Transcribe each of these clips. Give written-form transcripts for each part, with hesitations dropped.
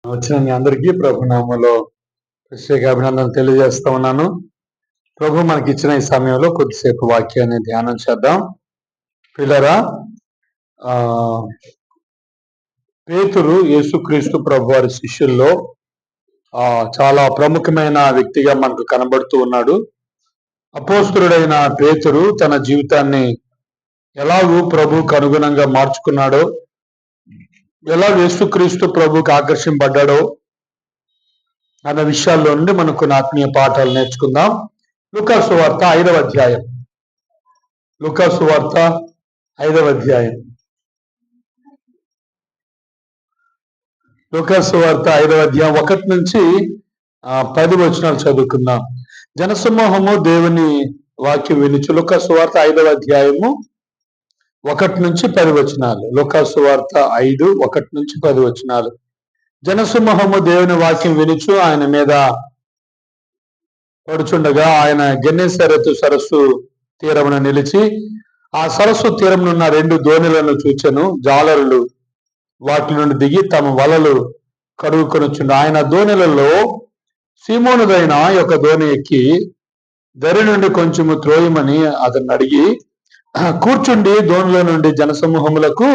వచ్చిన మీ అందరికీ ప్రభు నామములో ప్రత్యేక అభినందనలు తెలియజేస్తా ఉన్నాను. ప్రభు మనకి ఇచ్చిన ఈ సమయంలో కొద్దిసేపు వాక్యాన్ని ధ్యానం చేద్దాం. పిల్లరా, ఆ పేతురు యేసుక్రీస్తు ప్రభు వారి శిష్యుల్లో చాలా ప్రముఖమైన వ్యక్తిగా మనకు కనబడుతూ ఉన్నాడు. అపోస్తలుడైన పేతురు తన జీవితాన్ని ఎలాగూ ప్రభువుకు అనుగుణంగా మార్చుకున్నాడో, ఎలా యేసుక్రీస్తు ప్రభువుకి ఆకర్షింపబడ్డాడో అన్న విషయాల్లో నుండి మనం కొన్ని ఆత్మీయ పాఠాలు నేర్చుకుందాం. లూకా సువార్త 5వ అధ్యాయం. లూకా సువార్త 5వ అధ్యాయం. లూకా సువార్త 5వ అధ్యాయం 1 నుంచి 10 వచనాలు చదువుకుందాం. జనసమూహము దేవుని వాక్యం వినుచు. లూకా సువార్త 5వ అధ్యాయము 1 నుంచి 10 వచనాలు. లూకా సువార్త 5:1 నుంచి 10 వచనాలు. జనసమూహము దేవుని వాక్యం వినుచు ఆయన మీద పడుచుండగా ఆయన గెన్నేసరెతు సరస్సు తీరమున నిలిచి ఆ సరస్సు తీరమునున్న 2 దోణులను చూచెను. జాలరులు వాటి నుండి దిగి తమ వలలు కడుగుకొనుచుండు. ఆయన దోణులలో సీమోనుదైన ఒక దోణి ఎక్కి దరి నుండి కొంచెము త్రోయమని అతన్ని అడిగి కూర్చుండి దోణిలో నుండి జనసమూహములకు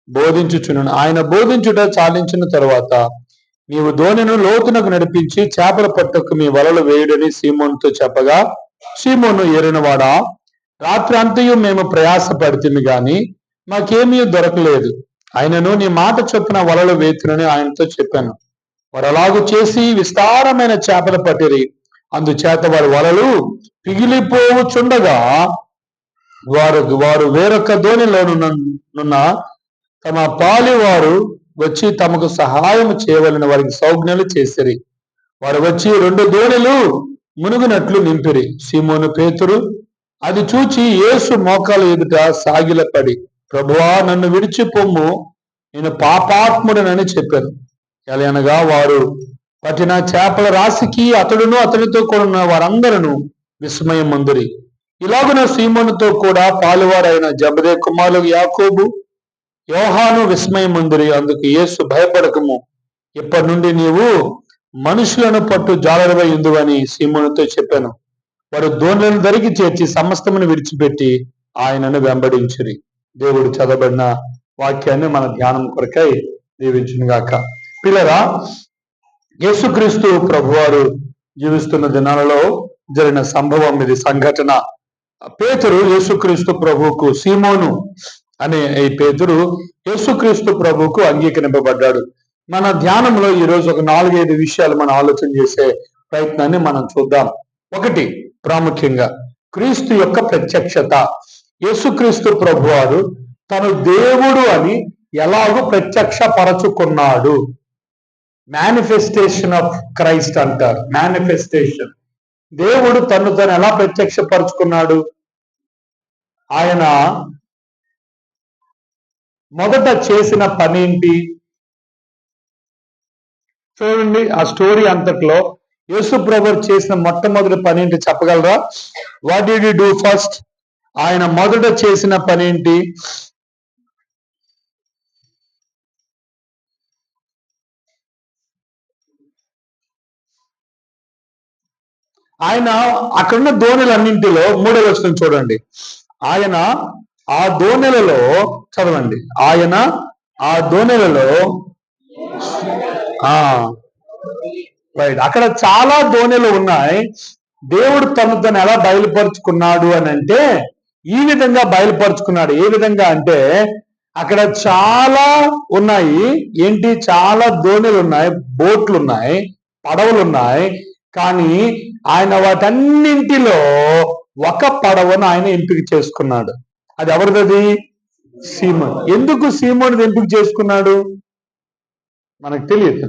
బోధించుచున్నాను. ఆయన బోధించుట చాలించిన తరువాత, నీవు దోణిను లోతునకు నడిపించి చేపల పట్టకు మీ వలలు వేయుడని సీమోనుతో చెప్పగా, సీమోను, ఏరినవాడా, రాత్రి అంతయు మేము ప్రయాస పడితిమి గాని మాకేమీ దొరకలేదు. ఆయనను నీ మాట చొప్పున వలలు వేతునని ఆయనతో చెప్పాను. వారు అలాగు చేసి విస్తారమైన చేపలు పట్టిరి. అందుచేత వారి వలలు పిగిలిపోవుచుండగా వారు వేరొక దోణిలోనున్న తమ పాలివారు వచ్చి తమకు సహాయం చేయవలన వారికి సౌజ్ఞలు చేసిరి. వారు వచ్చి 2 దోణులు మునుగునట్లు నింపిరి. సీమోను పేతురు అది చూచి యేసు మోకాల ఎదుట సాగిలపడి, ప్రభువా, నన్ను విడిచిపొమ్ము, నేను పాపాత్ముడనని చెప్పాను. ఎలయనగా వారు పట్టిన చేపల రాశికి అతడును అతనితో కూడిన వారందరూ విస్మయం పొందిరి. ఇలాగున సీమోనుతో కూడా పాలువారైన జబదే కుమారులు యాకోబు, యోహాను విస్మయం పొందిరి. అందుకు యేసు, భయపడకము, ఇప్పటి నుండి నీవు మనుషులను పట్టు జాలరువై ఉందువని సీమోనుతో చెప్పాను. వారు దోణులను దరికి చేర్చి సమస్తమును విడిచిపెట్టి ఆయనను వెంబడించిరి. దేవుడు చదవబడిన వాక్యాన్ని మన ధ్యానం కొరకై దీవించును గాక. పిల్లరా, యేసుక్రీస్తు ప్రభువారు జీవిస్తున్న దినాలలో జరిగిన సంభవం ఇది, సంఘటన. పేతురు యేసుక్రీస్తు ప్రభువుకు, సీమోను అనే ఈ పేతురు యేసుక్రీస్తు ప్రభువుకు అంగీకరింపబడ్డాడు. మన ధ్యానంలో ఈరోజు ఒక 4-5 విషయాలు మనం ఆలోచన చేసే ప్రయత్నాన్ని మనం చూద్దాం. 1, ప్రాముఖ్యంగా క్రీస్తు యొక్క ప్రత్యక్షత. యేసుక్రీస్తు ప్రభువారు తను దేవుడు అని ఎలాగో ప్రత్యక్షపరచుకున్నాడు. మేనిఫెస్టేషన్ ఆఫ్ క్రైస్ట్ అంటారు. మేనిఫెస్టేషన్. దేవుడు తను ఎలా ప్రత్యక్షపరుచుకున్నాడు? ఆయన మొదట చేసిన పని ఏంటి? చూడండి, ఆ స్టోరీ అంతట్లో యేసు ప్రభువు చేసిన మొట్టమొదటి పని ఏంటి చెప్పగలరా? What did he do first? ఆయన మొదట చేసిన పని ఏంటి? ఆయన అక్కడున్న దోణులన్నింటిలో 3వ వచనం చూడండి. ఆయన ఆ దోణులలో, చదవండి, ఆయన ఆ దోణులలో రైట్, అక్కడ చాలా దోణులు ఉన్నాయి. దేవుడు తను ఎలా బయలుపరుచుకున్నాడు అని అంటే ఈ విధంగా బయలుపరుచుకున్నాడు. ఏ విధంగా అంటే అక్కడ చాలా ఉన్నాయి. ఏంటి? చాలా దోణులు ఉన్నాయి, బోట్లు ఉన్నాయి, పడవలు ఉన్నాయి. కానీ ఆయన వాటన్నింటిలో ఒక పడవను ఆయన ఎంపిక చేసుకున్నాడు. అది ఎవరిది? సీమోను. ఎందుకు సీమోను ఎంపిక చేసుకున్నాడు మనకు తెలియదు.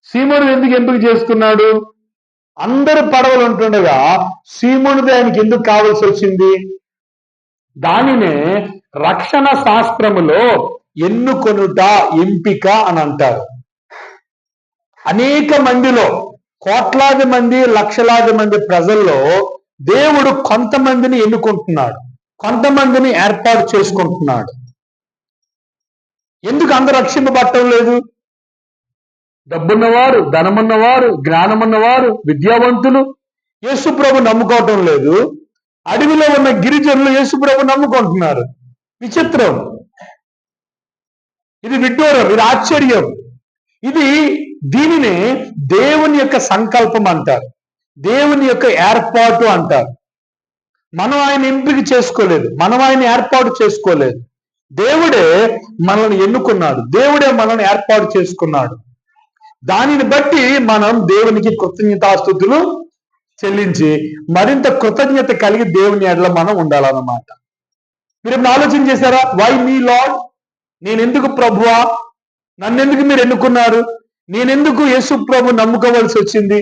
సీమోను ఎందుకు ఎంపిక చేసుకున్నాడు? అందరు పడవలు ఉంటుండగా సీమోనుది ఆయనకి ఎందుకు కావాల్సి వచ్చింది? దానినే రక్షణ శాస్త్రములో ఎన్నుకొనుట, ఎంపిక అని అంటారు. అనేక మందిలో, కోట్లాది మంది, లక్షలాది మంది ప్రజల్లో దేవుడు కొంతమందిని ఎన్నుకుంటున్నాడు, కొంతమందిని ఏర్పాటు చేసుకుంటున్నాడు. ఎందుకు అందరూ రక్షింపబడటం లేదు? డబ్బున్నవారు, ధనమున్నవారు, జ్ఞానమున్నవారు, విద్యావంతులు యేసుప్రభు నమ్ముకోవటం లేదు. అడవిలో ఉన్న గిరిజనులు యేసుప్రభు నమ్ముకుంటున్నారు. విచిత్రం. ఇది విడ్డూరం, ఇది ఆశ్చర్యం. దీనినే దేవుని యొక్క సంకల్పం అంటారు, దేవుని యొక్క ఏర్పాటు అంటారు. మనం ఆయన ఎంపిక చేసుకోలేదు, మనం ఆయన ఏర్పాటు చేసుకోలేదు. దేవుడే మనల్ని ఎన్నుకున్నాడు, దేవుడే మనల్ని ఏర్పాటు చేసుకున్నాడు. దానిని బట్టి మనం దేవునికి కృతజ్ఞతాస్తుతులు చెల్లించి మరింత కృతజ్ఞత కలిగి దేవుని ఎడల మనం ఉండాలన్నమాట. మీరు ఎప్పుడు ఆలోచన చేశారా? Why me lord? నేనెందుకు ప్రభువా? నన్నెందుకు మీరు ఎన్నుకున్నారు? నేనెందుకు యేసు ప్రభు నమ్ముకోవాల్సి వచ్చింది?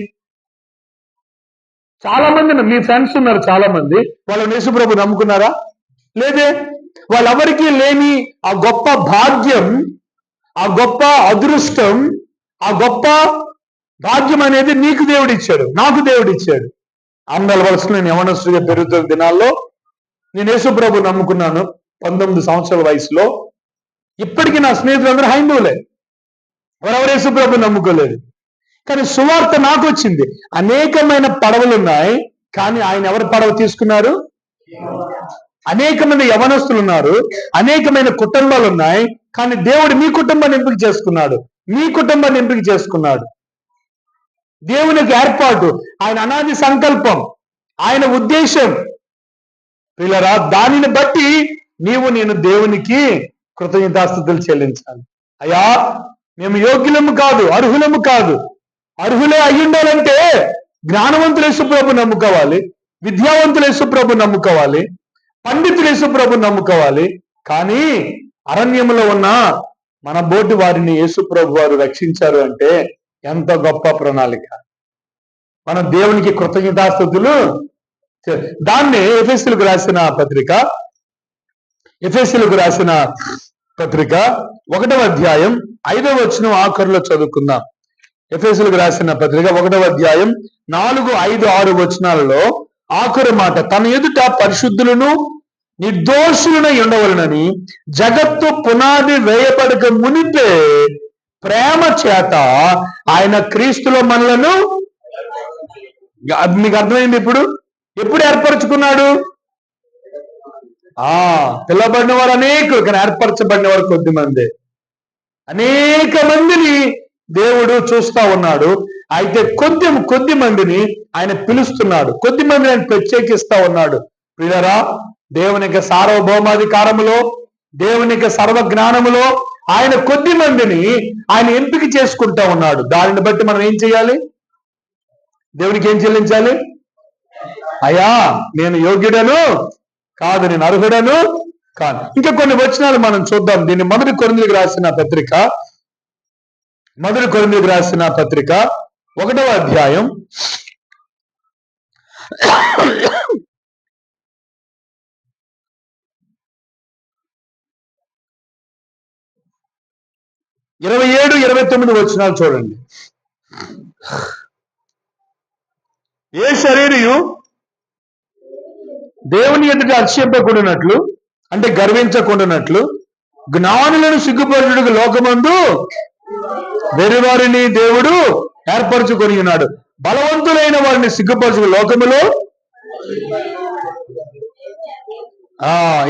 చాలా మంది మీ ఫ్రెండ్స్ ఉన్నారు, చాలా మంది వాళ్ళని యేసు ప్రభు నమ్ముకున్నారా? లేదే. వాళ్ళెవరికీ లేని ఆ గొప్ప భాగ్యం, ఆ గొప్ప అదృష్టం, ఆ గొప్ప భాగ్యం అనేది నీకు దేవుడిచ్చాడు, నాకు దేవుడిచ్చాడు. ఆంధ్రాల వలసలో నేను యవనస్తుడిగా పెరుగుతున్న దినాల్లో నేను యేసు ప్రభు నమ్ముకున్నాను 19 సంవత్సరాల వయసులో. ఇప్పటికీ నా స్నేహితులందరూ హైందవులే, ఎవరెవరు యేసు ప్రభు నమ్ముకోలేదు. కానీ సువార్త నాకు వచ్చింది. అనేకమైన పడవలు ఉన్నాయి, కానీ ఆయన ఎవరి పడవ తీసుకున్నారు? అనేకమైన యవనస్తులు ఉన్నారు, అనేకమైన కుటుంబాలు ఉన్నాయి, కానీ దేవుడు మీ కుటుంబాన్ని ఎంపిక చేసుకున్నాడు, మీ కుటుంబాన్ని ఎంపిక చేసుకున్నాడు. దేవునికి ఏర్పాటు, ఆయన అనాది సంకల్పం, ఆయన ఉద్దేశం. పిల్లరా, దానిని బట్టి నేను దేవునికి కృతజ్ఞతాస్తుతులు చెల్లించాలి. అయ్యా, మేము యోగ్యులము కాదు, అర్హులము కాదు. అర్హులే అయి ఉండాలంటే జ్ఞానవంతులు యేసుప్రభు నమ్ముకోవాలి, విద్యావంతులు యేసుప్రభు నమ్ముకోవాలి, పండితులు యేసుప్రభు నమ్ముకోవాలి. కానీ అరణ్యంలో ఉన్న మన బోటి వారిని యేసుప్రభు వారు రక్షించారు అంటే ఎంత గొప్ప ప్రణాళిక. మనం దేవునికి కృతజ్ఞతాస్తుతులు. దాన్ని ఎఫెసీయులకు రాసిన పత్రిక 1వ అధ్యాయం 5వ వచనం ఆఖరులో చదువుకుందాం. ఎఫెసీయులకు రాసిన పత్రిక 1వ అధ్యాయం 4, 5, 6 వచనాలలో ఆఖరు మాట, తన ఎదుట పరిశుద్ధులను నిర్దోషులనై ఉండవలనని జగత్తు పునాది వేయబడక మునిపే ప్రేమ చేత ఆయన క్రీస్తులో మనలను, మీకు అర్థమైంది ఇప్పుడు? ఎప్పుడు ఏర్పరచుకున్నాడు? పిల్లబడిన వారు అనేకులు, కానీ ఏర్పరచబడిన వారు కొద్ది మంది. అనేక మందిని దేవుడు చూస్తా ఉన్నాడు. అయితే కొద్ది మందిని ఆయన పిలుస్తున్నాడు, కొద్ది మందిని ఆయన ప్రత్యేకిస్తా ఉన్నాడు. ప్రియులారా, దేవుని యొక్క సార్వభౌమాధికారములో, దేవుని యొక్క సర్వ జ్ఞానములో ఆయన కొద్ది మందిని ఆయన ఎంపిక చేసుకుంటా ఉన్నాడు. దానిని బట్టి మనం ఏం చేయాలి? దేవునికి ఏం చెల్లించాలి? అయ్యా, నేను యోగ్యుడను కాదు, నేను అర్హుడను కాదు. ఇంకా కొన్ని వచనాలు మనం చూద్దాం. దీన్ని 1 కొరింథీయులకు రాసిన పత్రిక 1వ అధ్యాయం 27, 29 వచనాలు చూడండి. ఏ శరీరియు దేవుని ఎదుట అతిశయింపకుండానట్లు, అంటే గర్వించకుండానట్లు, జ్ఞానులను సిగ్గుపరచుటకు లోకమందు వెరివారిని దేవుడు ఏర్పరచుకొని ఉన్నాడు. బలవంతులైన వారిని సిగ్గుపరచుకు లోకములో,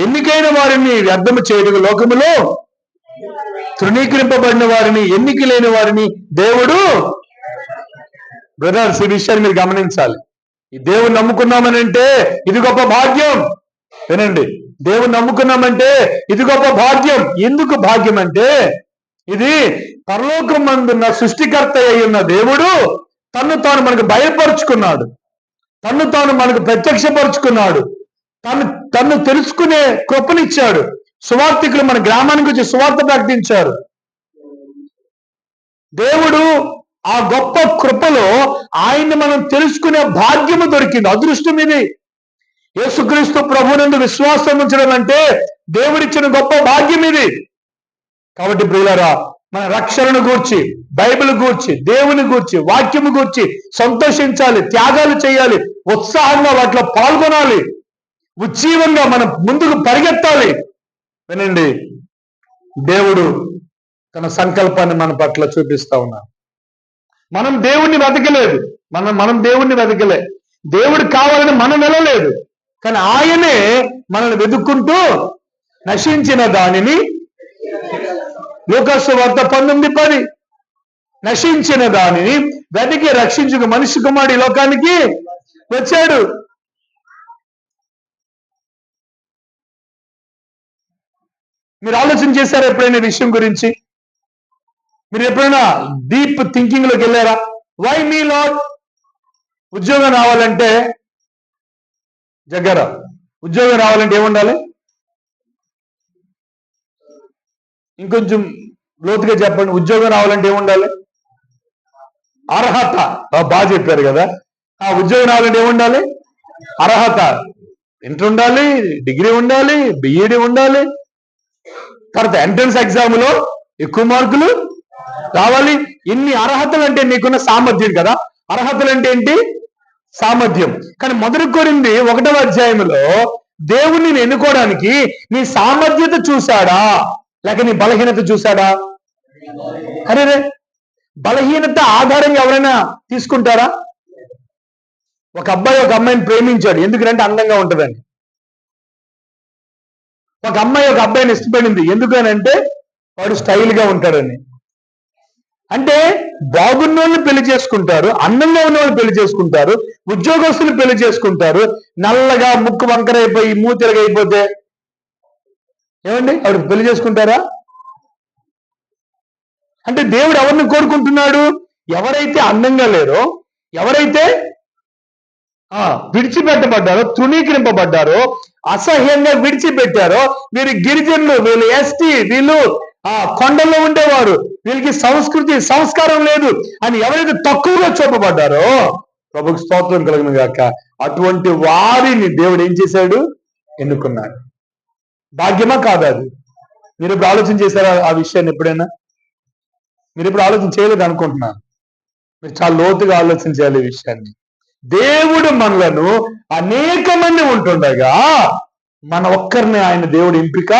ఎన్నికైన వారిని వ్యర్థము చేయటకు లోకములో, తృణీకరింపబడిన వారిని, ఎన్నిక లేని వారిని దేవుడు. బ్రదర్స్, ఈ విషయాన్ని మీరు గమనించాలి. ఈ దేవుని నమ్ముకున్నామనంటే ఇది గొప్ప భాగ్యం. వినండి, దేవుని నమ్ముకున్నామంటే ఇది గొప్ప భాగ్యం. ఎందుకు భాగ్యం అంటే, ఇది పరలోకం మందున్న సృష్టికర్త అయి ఉన్న దేవుడు తన్ను తాను మనకు బయలుపరుచుకున్నాడు, తన్ను తాను మనకు ప్రత్యక్షపరుచుకున్నాడు, తన్ను తెలుసుకునే కృపనిచ్చాడు. సువార్థికులు మన గ్రామానికి వచ్చి సువార్త ప్రకటించారు. దేవుడు ఆ గొప్ప కృపలో ఆయన్ని మనం తెలుసుకునే భాగ్యము దొరికింది, అదృష్టం ఇది. యేసుక్రీస్తు ప్రభువునందు విశ్వాసం ఉంచడం అంటే దేవుడిచ్చిన గొప్ప భాగ్యం ఇది. కాబట్టి ప్రియులారా, మన రక్షణను గూర్చి, బైబిల్ గూర్చి, దేవుని గూర్చి, వాక్యము గూర్చి సంతోషించాలి, త్యాగాలు చేయాలి, ఉత్సాహంగా వాటిలో పాల్గొనాలి, ఉజ్జీవంగా మనం ముందుకు పరిగెత్తాలి. వినండి, దేవుడు తన సంకల్పాన్ని మన పట్ల చూపిస్తా ఉన్నాడు. మనం దేవుణ్ణి వెతకలేదు, మనం దేవుణ్ణి వెతకలే, దేవుడు కావాలని మనం వెళ్ళలేదు, కానీ ఆయనే మనల్ని వెతుక్కుంటూ నశించిన దానిని, లూకాసు వార్త 19:10, నశించిన దానిని వెతికి రక్షించుకు మనిషి కుమారుడు ఈ లోకానికి వచ్చాడు. మీరు ఆలోచన చేశారా ఎప్పుడైనా విషయం గురించి? మీరు ఎప్పుడైనా డీప్ థింకింగ్ లోకి వెళ్ళారా? Why me lord? ఉద్యోగం రావాలంటే ఉద్యోగం రావాలంటే ఏముండాలి? ఇంకొంచెం లోతుగా చెప్పండి. ఉద్యోగం రావాలంటే ఏముండాలి? అర్హత. బాగా చెప్పారు కదా. ఉద్యోగం రావాలంటే ఏముండాలి? అర్హత. ఇంటర్ ఉండాలి, డిగ్రీ ఉండాలి, బిఈడి ఉండాలి, తర్వాత ఎంట్రన్స్ ఎగ్జామ్ లో ఎక్కువ మార్కులు రావాలి. ఇన్ని అర్హతలు అంటే నీకున్న సామర్థ్యం కదా. అర్హతలు అంటే ఏంటి? సామర్థ్యం. కానీ 1 కొరింథీ 1వ అధ్యాయంలో దేవుణ్ణి ఎన్నుకోవడానికి నీ సామర్థ్యత చూశాడా లేక నీ బలహీనత చూశాడా? అరే, బలహీనత ఆధారంగా ఎవరైనా తీసుకుంటారా? ఒక అబ్బాయి ఒక అమ్మాయిని ప్రేమించాడు, ఎందుకంటే అందంగా ఉంటుందని. ఒక అమ్మాయి ఒక అబ్బాయిని ఇష్టపడింది, ఎందుకనంటే వాడు స్టైల్ గా ఉంటాడని. అంటే బాగున్న వాళ్ళని పెళ్లి చేసుకుంటారు, అందంగా ఉన్న వాళ్ళు పెళ్లి చేసుకుంటారు, ఉద్యోగస్తులు పెళ్లి చేసుకుంటారు. నల్లగా ముక్కు వంకరైపోయి మూతిరగైపోతే ఏమండి ఆవిడ పెళ్లి చేసుకుంటారా? అంటే దేవుడు ఎవరిని కోరుకుంటున్నాడు? ఎవరైతే అందంగా లేరో, ఎవరైతే విడిచిపెట్టబడ్డారో, తృణీకరింపబడ్డారో, అసహ్యంగా విడిచిపెట్టారో, వీరు గిరిజనులు, వీళ్ళు ఎస్టీ, వీళ్ళు కొండల్లో ఉండేవారు, వీళ్ళకి సంస్కృతి సంస్కారం లేదు అని ఎవరైతే తక్కువగా చూపబడ్డారో, ప్రభుకు స్తోత్రం కలుగును గాక, అటువంటి వారిని దేవుడు ఏం చేశాడు? ఎన్నుకున్నాడు. భాగ్యమా కాదా అది? మీరు ఇప్పుడు ఆలోచన చేశారా ఆ విషయాన్ని? ఎప్పుడైనా మీరు ఇప్పుడు ఆలోచన చేయలేదు అనుకుంటున్నాను. మీరు చాలా లోతుగా ఆలోచన చేయాలి ఈ విషయాన్ని. దేవుడు మనలను అనేక మంది ఉంటుండగా మన ఒక్కరిని ఆయన దేవుడు ఎంపిక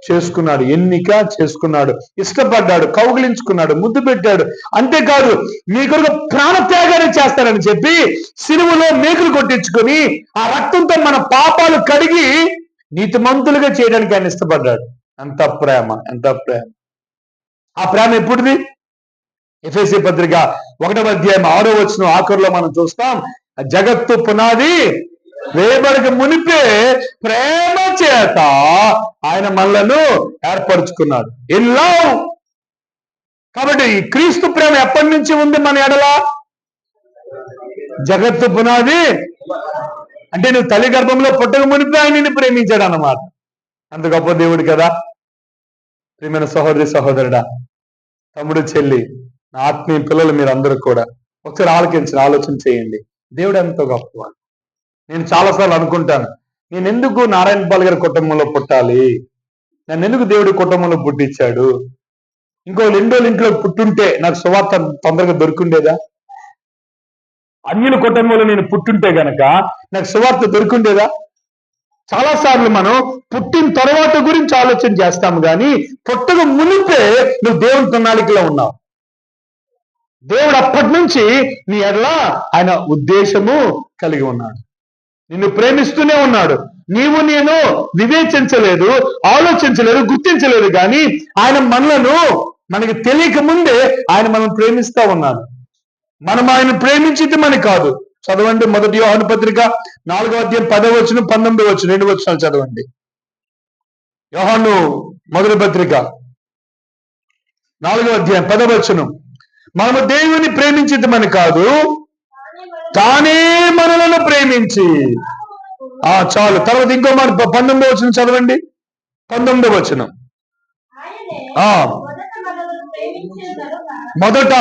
చేసుకున్నాడు, ఎన్నిక చేసుకున్నాడు, ఇష్టపడ్డాడు, కౌగిలించుకున్నాడు, ముద్దు పెట్టాడు. అంతేకాదు మీ కొరకు ప్రాణత్యాగాన్ని చేస్తారని చెప్పి సిలువలో మేకులు కొట్టించుకొని ఆ రక్తంతో మన పాపాలు కడిగి నీతిమంతులుగా చేయడానికి ఆయన ఇష్టపడ్డాడు. ఎంత ప్రేమ, ఎంత ప్రేమ! ఆ ప్రేమ ఎప్పుడుది? ఎఫెసీ పత్రిక 1వ అధ్యాయం 6వ వచనం ఆఖరులో మనం చూస్తాం. జగత్తు పునాది వేయబడక మునిపే ప్రేమ చేత ఆయన మనలను ఏర్పరచుకున్నాడు. In love. కాబట్టి ఈ క్రీస్తు ప్రేమ ఎప్పటి నుంచి ఉంది మన ఎడల? జగత్తు పునాది అంటే నువ్వు తల్లి గర్భంలో పుట్టక మునిపే ఆయన నిన్ను ప్రేమించాడు అన్నమాట. అంత గొప్ప దేవుడు కదా. ప్రియమైన సహోదరి సహోదరుడా, తమ్ముడు చెల్లి, నా ఆత్మీయ పిల్లలు, మీరు అందరూ కూడా ఒకసారి ఆలోచన చేయండి. దేవుడు ఎంతో గొప్పవాడు. నేను చాలాసార్లు అనుకుంటాను, నేను ఎందుకు నారాయణ పాల్ గారి కుటుంబంలో పుట్టాలి? నన్ను ఎందుకు దేవుడి కుటుంబంలో పుట్టించాడు? ఇంకో 2 రోజులు ఇంట్లో పుట్టుంటే నాకు సువార్త తొందరగా దొరికిండేదా? అన్యుల కుటుంబంలో నేను పుట్టుంటే గనక నాకు సువార్త దొరికిండేదా? చాలాసార్లు మనం పుట్టిన తర్వాత గురించి ఆలోచన చేస్తాము, కానీ పుట్టక మునిపే నువ్వు దేవుని ప్రణాళికలో ఉన్నావు. దేవుడు అప్పటి నుంచి నీ ఎడల ఆయన ఉద్దేశము కలిగి ఉన్నాడు, నిన్ను ప్రేమిస్తూనే ఉన్నాడు. నీవు నేను వివేచించలేదు, ఆలోచించలేదు, గుర్తించలేదు, కానీ ఆయన మనకి తెలియక ముందే ఆయన మనల్ని ప్రేమిస్తా ఉన్నాడు. మనం ఆయన ప్రేమించింది మనకి కాదు. చదవండి 1 యోహాను పత్రిక 4వ అధ్యాయం 10వ వచనం 19వ వచనం 2 వచనాలు చదవండి. యోహాను మొదటి పత్రిక 4వ అధ్యాయం 10వ వచనం. మనము దేవుని ప్రేమించిద్దమని కాదు, తానే మనలను ప్రేమించి. చాలు. తర్వాత ఇంకో మాట 19వ వచనం చదవండి. 19వ వచనం. మొదట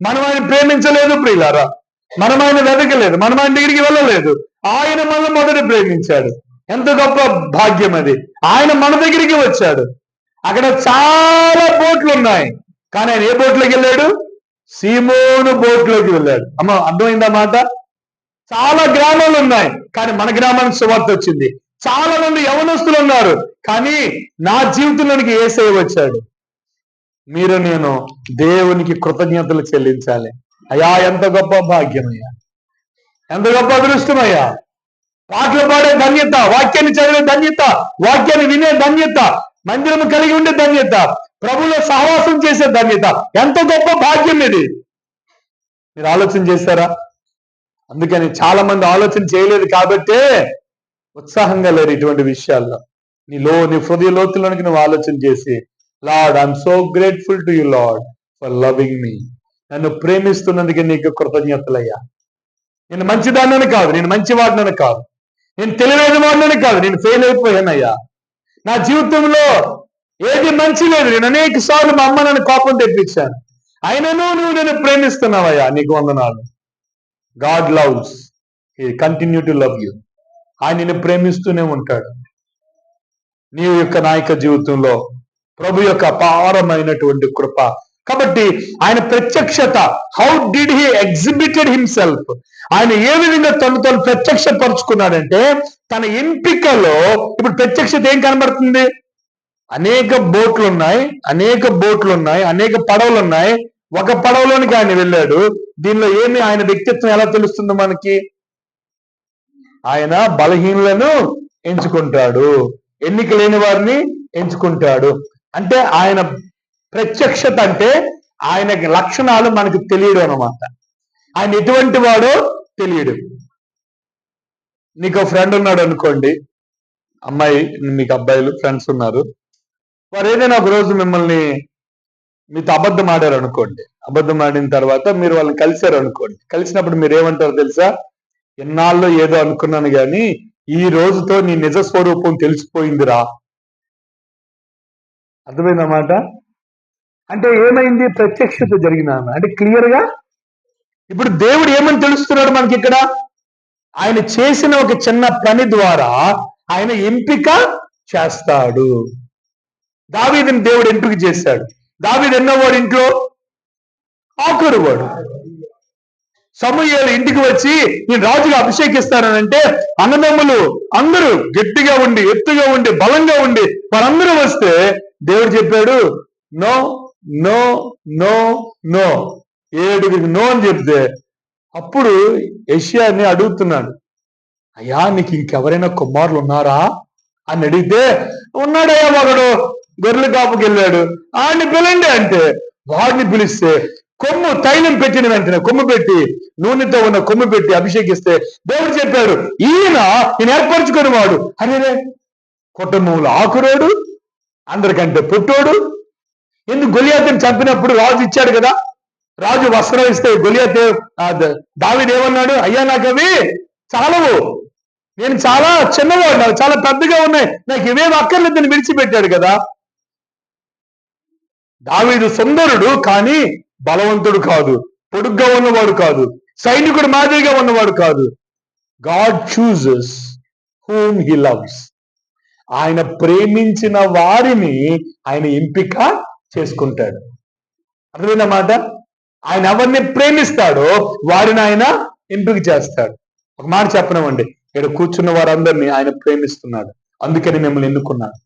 మనం ఆయన ప్రేమించలేదు ప్రియులారా, మనం ఆయన వెతకలేదు, మనం ఆయన దగ్గరికి వెళ్ళలేదు. ఆయన మనల్ని మొదట ప్రేమించాడు. ఎంత గొప్ప భాగ్యం అది! ఆయన మన దగ్గరికి వచ్చాడు. అక్కడ చాలా బోట్లు ఉన్నాయి, కానీ ఆయన ఏ బోట్లోకి వెళ్ళాడు? సీమోను బోట్లోకి వెళ్ళాడు. అర్థమైందా మాట? చాలా గ్రామాలు ఉన్నాయి, కానీ మన గ్రామానికి సువార్త వచ్చింది. చాలా మంది యవనస్తులు ఉన్నారు, కానీ నా జీవితంలోనికి యేసయ్య వచ్చాడు. మీరు నేను దేవునికి కృతజ్ఞతలు చెల్లించాలి. అయ్యా ఎంత గొప్ప భాగ్యమయ్యా, ఎంత గొప్ప అదృష్టమయ్యా. పాటలు పాడే ధన్యత, వాక్యాన్ని చదివే ధన్యత, వాక్యాన్ని వినే ధన్యత, మందిరం కలిగి ఉండే ధన్యత, ప్రభువులో సహవాసం చేసే ధన్యత, ఎంత గొప్ప భాగ్యం ఇది. మీరు ఆలోచన చేశారా? అందుకని చాలా మంది ఆలోచన చేయలేదు కాబట్టే ఉత్సాహంగా లేరు ఇటువంటి విషయాల్లో. నీ హృదయ లోతులోనికి నువ్వు ఆలోచన చేసి, lord I'm so grateful to you lord for loving మీ. నన్ను ప్రేమిస్తున్నందుకే నీకు కృతజ్ఞతలయ్యా. నేను మంచిదాన్నని కాదు, నేను మంచివాడినని కాదు, నేను తెలివైన వాడినని కాదు, నేను ఫెయిల్ అయిపోయానయ్యా. నా జీవితంలో ఏది మంచి లేదు. నేను అనేక సార్లు మా అమ్మ నన్ను కోపం తెప్పించాను, అయినను నువ్వు నేను ప్రేమిస్తున్నావయ్యా, నీకు వందనాలు. God loves, he continue to love you. ఆయన నిన్ను ప్రేమిస్తూనే ఉంటాడు. నీ యొక్క నాయక జీవితంలో ప్రభు యొక్క అపారమైనటువంటి కృప. కాబట్టి ఆయన ప్రత్యక్షత, how did he exhibited himself, ఆయన ఏ విధంగా తను ప్రత్యక్షపరుచుకున్నాడంటే తన ఎంపికలో. ఇప్పుడు ప్రత్యక్షత ఏం కనబడుతుంది? అనేక బోట్లు ఉన్నాయి, అనేక పడవలు ఉన్నాయి. ఒక పడవలోనికి ఆయన వెళ్ళాడు. దీనిలో ఏమి ఆయన వ్యక్తిత్వం ఎలా తెలుస్తుంది మనకి? ఆయన బలహీనులను ఎంచుకుంటాడు, ఎన్నిక లేని వారిని ఎంచుకుంటాడు. అంటే ఆయన ప్రత్యక్షత అంటే ఆయన లక్షణాలు మనకు తెలియడు అనమాట. ఆయన ఎటువంటి వాడో తెలియడు. నీకు ఫ్రెండ్ ఉన్నాడు అనుకోండి, అమ్మాయి, మీకు అబ్బాయిలు ఫ్రెండ్స్ ఉన్నారు. వారు ఏదైనా ఒక రోజు మీతో అబద్ధం ఆడారు అనుకోండి. అబద్ధం ఆడిన తర్వాత మీరు వాళ్ళని కలిశారు అనుకోండి. కలిసినప్పుడు మీరు ఏమంటారు తెలుసా? ఎన్నాళ్ళు ఏదో అనుకున్నాను గాని ఈ రోజుతో నీ నిజ స్వరూపం తెలిసిపోయిందిరా. అర్థమైందన్నమాట. అంటే ఏమైంది? ప్రత్యక్షత జరిగిన, అంటే క్లియర్ గా. ఇప్పుడు దేవుడు ఏమని తెలుస్తున్నాడు మనకి ఇక్కడ? ఆయన చేసిన ఒక చిన్న పని ద్వారా ఆయన ఎంపిక చేస్తాడు. దావీదుని దేవుడు ఎంపిక చేశాడు. దావీదు ఎన్నోవాడు ఇంట్లో? ఆఖరువాడు. సమూయేలు ఇంటికి వచ్చి నేను రాజుగా అభిషేకిస్తానంటే అన్నదమ్ములు అందరూ గట్టిగా ఉండి, ఎత్తుగా ఉండి, బలంగా ఉండి వారందరూ వస్తే దేవుడు చెప్పాడు no no no no. 7 no అని చెప్తే అప్పుడు యెషయాని అడుగుతున్నాడు, అయ్యా నీకు ఇంకెవరైనా కుమారులు ఉన్నారా అని అడిగితే, ఉన్నాడయ్యా ఒకడు గొర్రెల కాపుకి వెళ్ళాడు, ఆడిని పిలండి అంటే వాడిని పిలిస్తే కొమ్ము తైలం పెట్టిన వెంటనే కొమ్ము పెట్టి, నూనెతో ఉన్న కొమ్ము పెట్టి అభిషేకిస్తే దేవుడు చెప్పాడు ఈయన నేను ఏర్పరచుకుని వాడు. అరేరే, కుటుంబంలో ఆకురోడు, అందరికంటే పుట్టోడు. ఎందుకు? గొలియాతుని చంపినప్పుడు రాజు ఇచ్చాడు కదా, రాజు వస్త్రం ఇస్తే గొలియాతు దావీదు ఏమన్నాడు? అయ్యా నాకు అవి చాలవు, నేను చాలా చిన్నవాడు, నాకు చాలా పెద్దగా ఉన్నాయి, నాకు ఇవేం అక్కర్లేదని విడిచిపెట్టాడు కదా. దావీదు సుందరుడు కానీ బలవంతుడు కాదు, పొడుగ్గా ఉన్నవాడు కాదు, సైనికుడు మాదిరిగా ఉన్నవాడు కాదు. God chooses whom he loves. ఆయన ప్రేమించిన వారిని ఆయన ఎంపిక చేసుకుంటాడు. అర్థమైందన్నమాట. ఆయన ఎవరిని ప్రేమిస్తాడో వారిని ఆయన ఎంపిక చేస్తాడు. ఒక మాట చెప్పనివ్వండి, ఇక్కడ కూర్చున్న వారందరినీ ఆయన ప్రేమిస్తున్నాడు, అందుకని మిమ్మల్ని ఎన్నుకున్నాడు.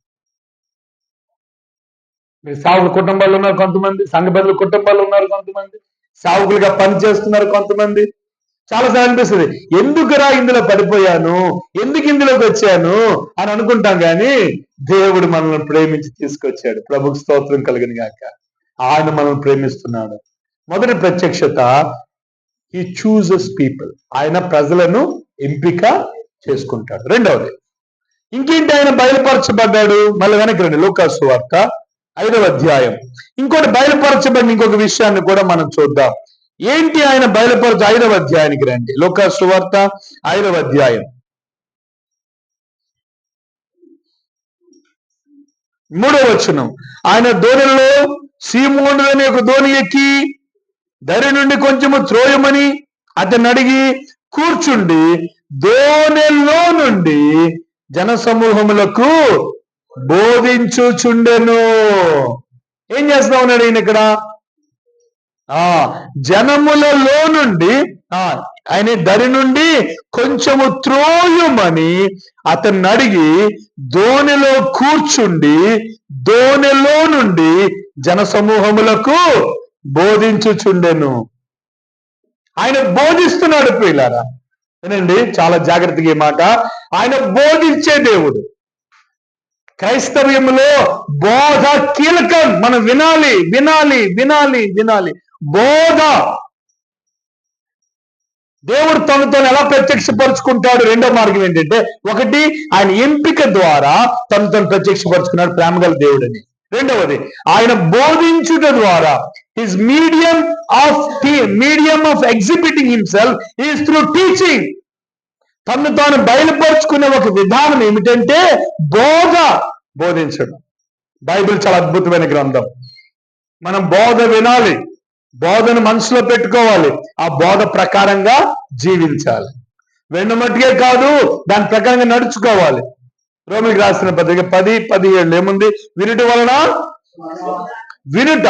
మీరు సావుకుల కుటుంబాలు ఉన్నారు కొంతమంది, సంఘ బదుల కుటుంబాలు ఉన్నారు కొంతమంది, సావుకులుగా పని చేస్తున్నారు కొంతమంది. చాలాసార్లు అనిపిస్తుంది ఎందుకురా ఇందులో పడిపోయాను, ఎందుకు ఇందులోకి వచ్చాను అని అనుకుంటాం. కానీ దేవుడు మనల్ని ప్రేమించి తీసుకొచ్చాడు. ప్రభుకు స్తోత్రం కలుగును గాక. ఆయన మనల్ని ప్రేమిస్తున్నాడు. మొదటి ప్రత్యక్షత, హీ చూజెస్ పీపుల్. ఆయన ప్రజలను ఎంపిక చేసుకుంటాడు. రెండవది, ఇంకేంటి? ఆయన బయలుపరచబడ్డాడు. మళ్ళీ వెనక్కి రండి, లూకాసు వార్త 5వ అధ్యాయం. ఇంకోటి బయలుపరచబడిన ఇంకొక విషయాన్ని కూడా మనం చూద్దాం. ఏంటి ఆయన 5వ అధ్యాయానికి రండి. లూకాసు వార్త 5వ అధ్యాయం 3వ వచనం. ఆయన దోణిలో సీమోను అనే ఒక దోణి ఎక్కి దరి నుండి కొంచెము త్రోయమని అతన్ని అడిగి కూర్చుండి దోణిలో నుండి జనసమూహములకు బోధించుచుండెను. ఏం చేస్తా ఉన్నాడు ఈయన ఇక్కడ? ఆ జనములలో నుండి ఆయన దరి నుండి కొంచెము త్రోయుమని అతన్ని అడిగి దోణిలో కూర్చుండి దోణిలో నుండి జన సమూహములకు బోధించుచుండెను. ఆయన బోధిస్తున్నాడు ప్రియులారా. వినండి చాలా జాగ్రత్తగా ఈ మాట. ఆయన బోధించే దేవుడు. క్రైస్తవ్యంలో బోధ కీలకం. మనం వినాలి వినాలి వినాలి వినాలి. బోధ. దేవుడు తనతో ఎలా ప్రత్యక్షపరుచుకుంటాడు? రెండో మార్గం ఏంటంటే, ఒకటి ఆయన ఎంపిక ద్వారా తను ప్రత్యక్షపరుచుకున్నాడు ప్రేమగల దేవుడని. రెండవది ఆయన బోధించుట ద్వారా his medium of exhibiting himself is through teaching. తను తాను బయలుపరుచుకునే ఒక విధానం ఏమిటంటే బోధించడం. బైబిల్ చాలా అద్భుతమైన గ్రంథం. మనం బోధ వినాలి, బోధను మనసులో పెట్టుకోవాలి, ఆ బోధ ప్రకారంగా జీవించాలి. వెన్నమట్టుకే కాదు, దాని ప్రకారంగా నడుచుకోవాలి. రోమిలికి రాసిన పత్రిక 10:17 ఏముంది? వినుట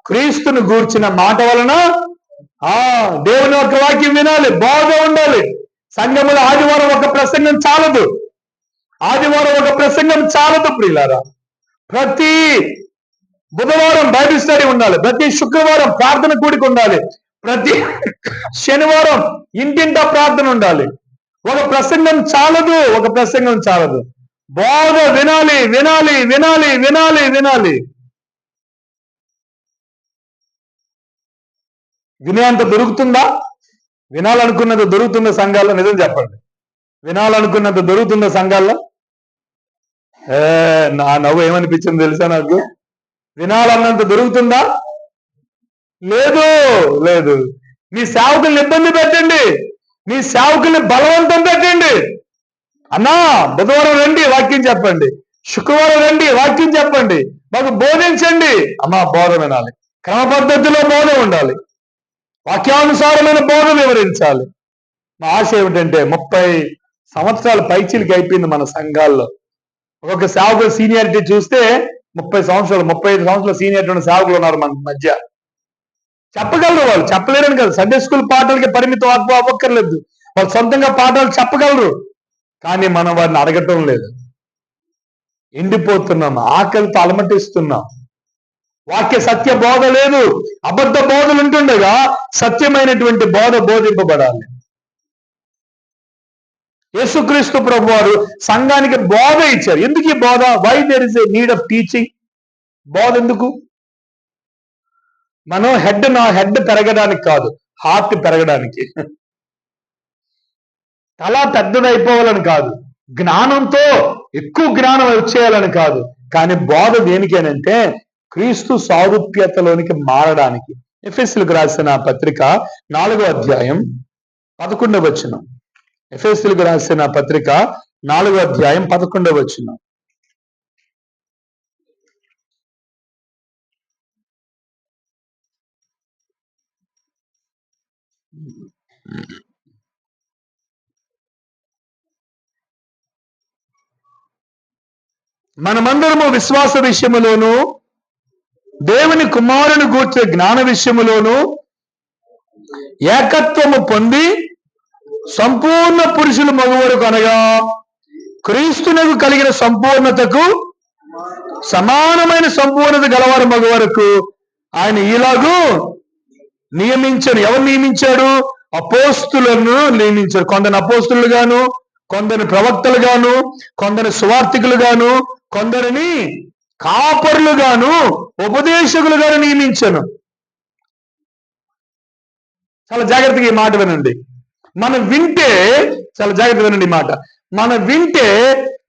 క్రీస్తును గూర్చిన మాట వలన దేవుని యొక్క వాక్యం వినాలి, బోధ ఉండాలి. సంఘములో ఆదివారం ఒక ప్రసంగం చాలదు. ఆదివారం ఒక ప్రసంగం చాలదు ప్రియులారా. ప్రతి బుధవారం బైబిల్ స్టడీ ఉండాలి, ప్రతి శుక్రవారం ప్రార్థన కూడిక ఉండాలి, ప్రతి శనివారం ఇంటింటా ప్రార్థన ఉండాలి. ఒక ప్రసంగం చాలదు. బోధ వినాలి వినాలి వినాలి వినాలి వినాలి. వినేంత దొరుకుతుందా? వినాలనుకున్నది దొరుకుతుందా సంఘాల్లో? నిజం చెప్పండి. వినాలనుకున్నంత దొరుకుతుందా సంఘాల్లో? నా నవ్వు ఏమనిపించింది తెలుసా నాకు? వినాలన్నంత దొరుకుతుందా? లేదు. మీ సేవకుల్ని ఇబ్బంది పెట్టండి, మీ సేవకుల్ని బలవంతం పెట్టండి. అన్నా బుధవారం రండి వాక్యం చెప్పండి, శుక్రవారం రండి వాక్యం చెప్పండి, మాకు బోధించండి. అమ్మా బోధ వినాలి, క్రమ పద్ధతిలో బోధ ఉండాలి, వాక్యానుసారమైన బోధ వివరించాలి. మా ఆశ ఏమిటంటే 30 సంవత్సరాల పైచీలకి అయిపోయింది మన సంఘాల్లో. ఒక్కొక్క సేవకుల సీనియారిటీ చూస్తే 35 సంవత్సరాల సీనియారిటీ ఉన్న సేవకులు ఉన్నారు మన మధ్య. చెప్పగలరు వాళ్ళు, చెప్పలేరని కాదు. సండే స్కూల్ పాటలకి పరిమితం అవ్వక్కర్లేదు, వాళ్ళు సొంతంగా పాఠాలు చెప్పగలరు. కానీ మనం వారిని అడగటం లేదు. ఎండిపోతున్నాం, ఆకలితో అలమటిస్తున్నాం. వాక్య సత్య బోధ లేదు, అబద్ధ బోధలు ఉంటుండగా సత్యమైనటువంటి బోధ బోధింపబడాలి. యేసుక్రీస్తు ప్రభు వారు సంఘానికి బోధ ఇచ్చారు. ఎందుకు ఈ బోధ? Why there is a need of teaching? బోధ ఎందుకు? మనం హెడ్ పెరగడానికి కాదు, హార్ట్ పెరగడానికి. తల పెద్దదైపోవాలని కాదు, జ్ఞానంతో ఎక్కువ జ్ఞానం వచ్చేయాలని కాదు. కానీ బోధ దేనికేనంటే క్రీస్తు సారూప్యతలోనికి మారడానికి. ఎఫెసీయులకు రాసిన పత్రిక 4వ అధ్యాయం 11వ వచనం. ఎఫెసీయులకు రాసిన పత్రిక 4వ అధ్యాయం 11వ వచనం. మనమందరము విశ్వాస విషయములోను దేవుని కుమారుని గూర్చిన జ్ఞాన విషయములోను ఏకత్వము పొంది సంపూర్ణ పురుషులు మగవరకు అనగా క్రీస్తునకు కలిగిన సంపూర్ణతకు సమానమైన సంపూర్ణత గలవారు మగవరకు ఆయన ఇలాగూ నియమించాడు. ఎవరు నియమించాడు? అపోస్తులను నియమించాడు. కొందరిని అపోస్తులు గాను, కొందరిని ప్రవక్తలు గాను, కొందరిని సువార్థికులు గాను, కొందరిని కాపరులు గాను, ఉపదేశకులు గాను నియమించాను. చాలా జాగ్రత్తగా ఈ మాట వినండి. మనం వింటే, చాలా జాగ్రత్తగా వినండి ఈ మాట. మనం వింటే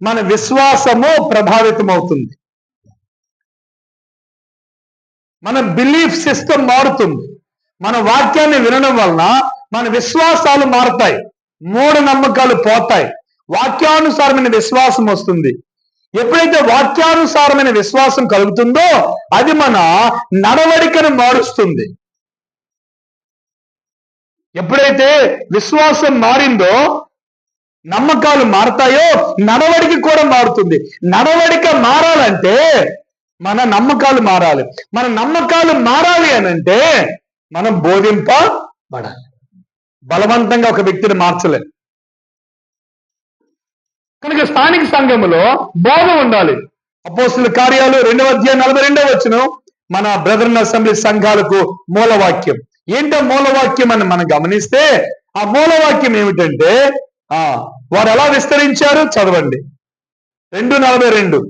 మన విశ్వాసము ప్రభావితం అవుతుంది, మన బిలీఫ్ సిస్టమ్ మారుతుంది. మన వాక్యాన్ని వినడం వలన మన విశ్వాసాలు మారుతాయి, మూఢనమ్మకాలు పోతాయి, వాక్యానుసారమైన విశ్వాసం వస్తుంది. ఎప్పుడైతే వాక్యానుసారమైన విశ్వాసం కలుగుతుందో అది మన నడవడికను మారుస్తుంది. ఎప్పుడైతే విశ్వాసం మారిందో, నమ్మకాలు మారతాయో, నడవడిక కూడా మారుతుంది. నడవడిక మారాలంటే మన నమ్మకాలు మారాలి. మన నమ్మకాలు మారాలి అనంటే మనం బోధింపబడాలి. బలవంతంగా ఒక వ్యక్తిని మార్చలేదు. కనుక స్థానిక సంఘములో బోధ ఉండాలి. అపోస్తుల కార్యాలు 2:42 మన బ్రదర్ అసెంబ్లీ సంఘాలకు మూలవాక్యం. ఏంటో మూలవాక్యం అని మనం గమనిస్తే ఆ మూలవాక్యం ఏమిటంటే వారు ఎలా విస్తరించారు చదవండి. 2:42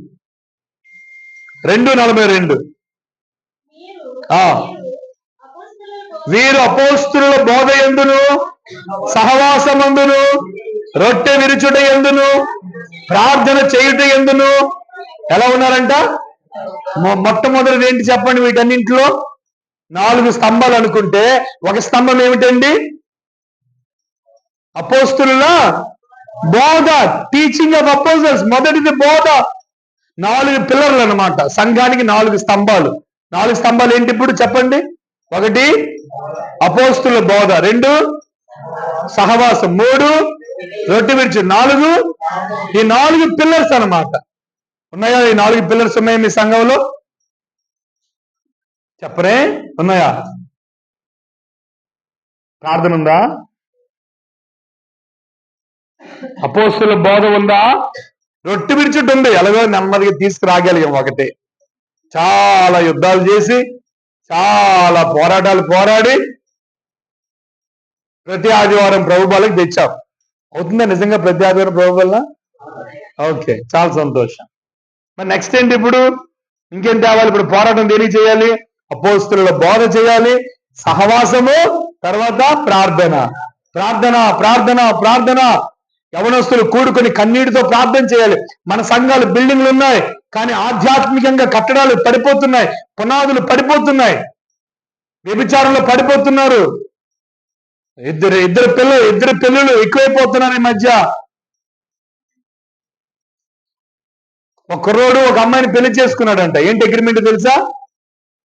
వీరు అపోస్తుల బోధ యందును సహవాసమందును రొట్టె విరుచుట యందును ప్రార్థన చేయుట యందును ఎలా ఉన్నారంట? మొట్టమొదటిది ఏంటి చెప్పండి? వీటన్నింటిలో 4 స్తంభాలు అనుకుంటే ఒక స్తంభం ఏమిటండి? అపోస్తుల బోధ, టీచింగ్ ఆఫ్ అపోజల్స్. మొదటిది బోధ. 4 పిల్లర్లు అన్నమాట. సంఘానికి 4 స్తంభాలు. 4 స్తంభాలు ఏంటి ఇప్పుడు చెప్పండి? 1 అపోస్తుల బోధ, 2 సహవాసం, 3 రొట్టె విరుచు, 4 ఈ 4 పిల్లర్స్ అన్నమాట. ఉన్నాయా? ఈ 4 పిల్లర్స్ ఉన్నాయా మీ సంఘంలో? చెప్పరే, ఉన్నాయా? ప్రార్థన ఉందా? అపోస్తుల బోధ ఉందా? రొట్టె విరుచుట ఉంది. ఎలాగో నెమ్మదిగా తీసుకురాగలిగాం. ఒకటే చాలా యుద్ధాలు చేసి చాలా పోరాటాలు పోరాడి ప్రతి ఆదివారం ప్రభు బలకు తెచ్చాం. అవుతుందా నిజంగా ప్రతి ఆదివారం ప్రభు బల? ఓకే, చాలా సంతోషం. మరి నెక్స్ట్ ఏంటి ఇప్పుడు? ఇంకేం తేవాలి? ఇప్పుడు పోరాటం దేనికి చేయాలి? అపోస్తుల బోధ చేయాలి, సహవాసము, తర్వాత ప్రార్థన. ప్రార్థన ప్రార్థన ప్రార్థన. యవనస్తులు కూడుకొని కన్నీటితో ప్రార్థన చేయాలి. మన సంఘాలు బిల్డింగ్లు ఉన్నాయి, కానీ ఆధ్యాత్మికంగా కట్టడాలు పడిపోతున్నాయి, పునాదులు పడిపోతున్నాయి, వ్యభిచారంలో పడిపోతున్నారు. ఇద్దరు పిల్లలు ఎక్కువైపోతున్నారు ఈ మధ్య. ఒక కుర్రోడు ఒక అమ్మాయిని పెళ్లి చేసుకున్నాడంట. ఏంటి అగ్రిమెంట్ తెలుసా?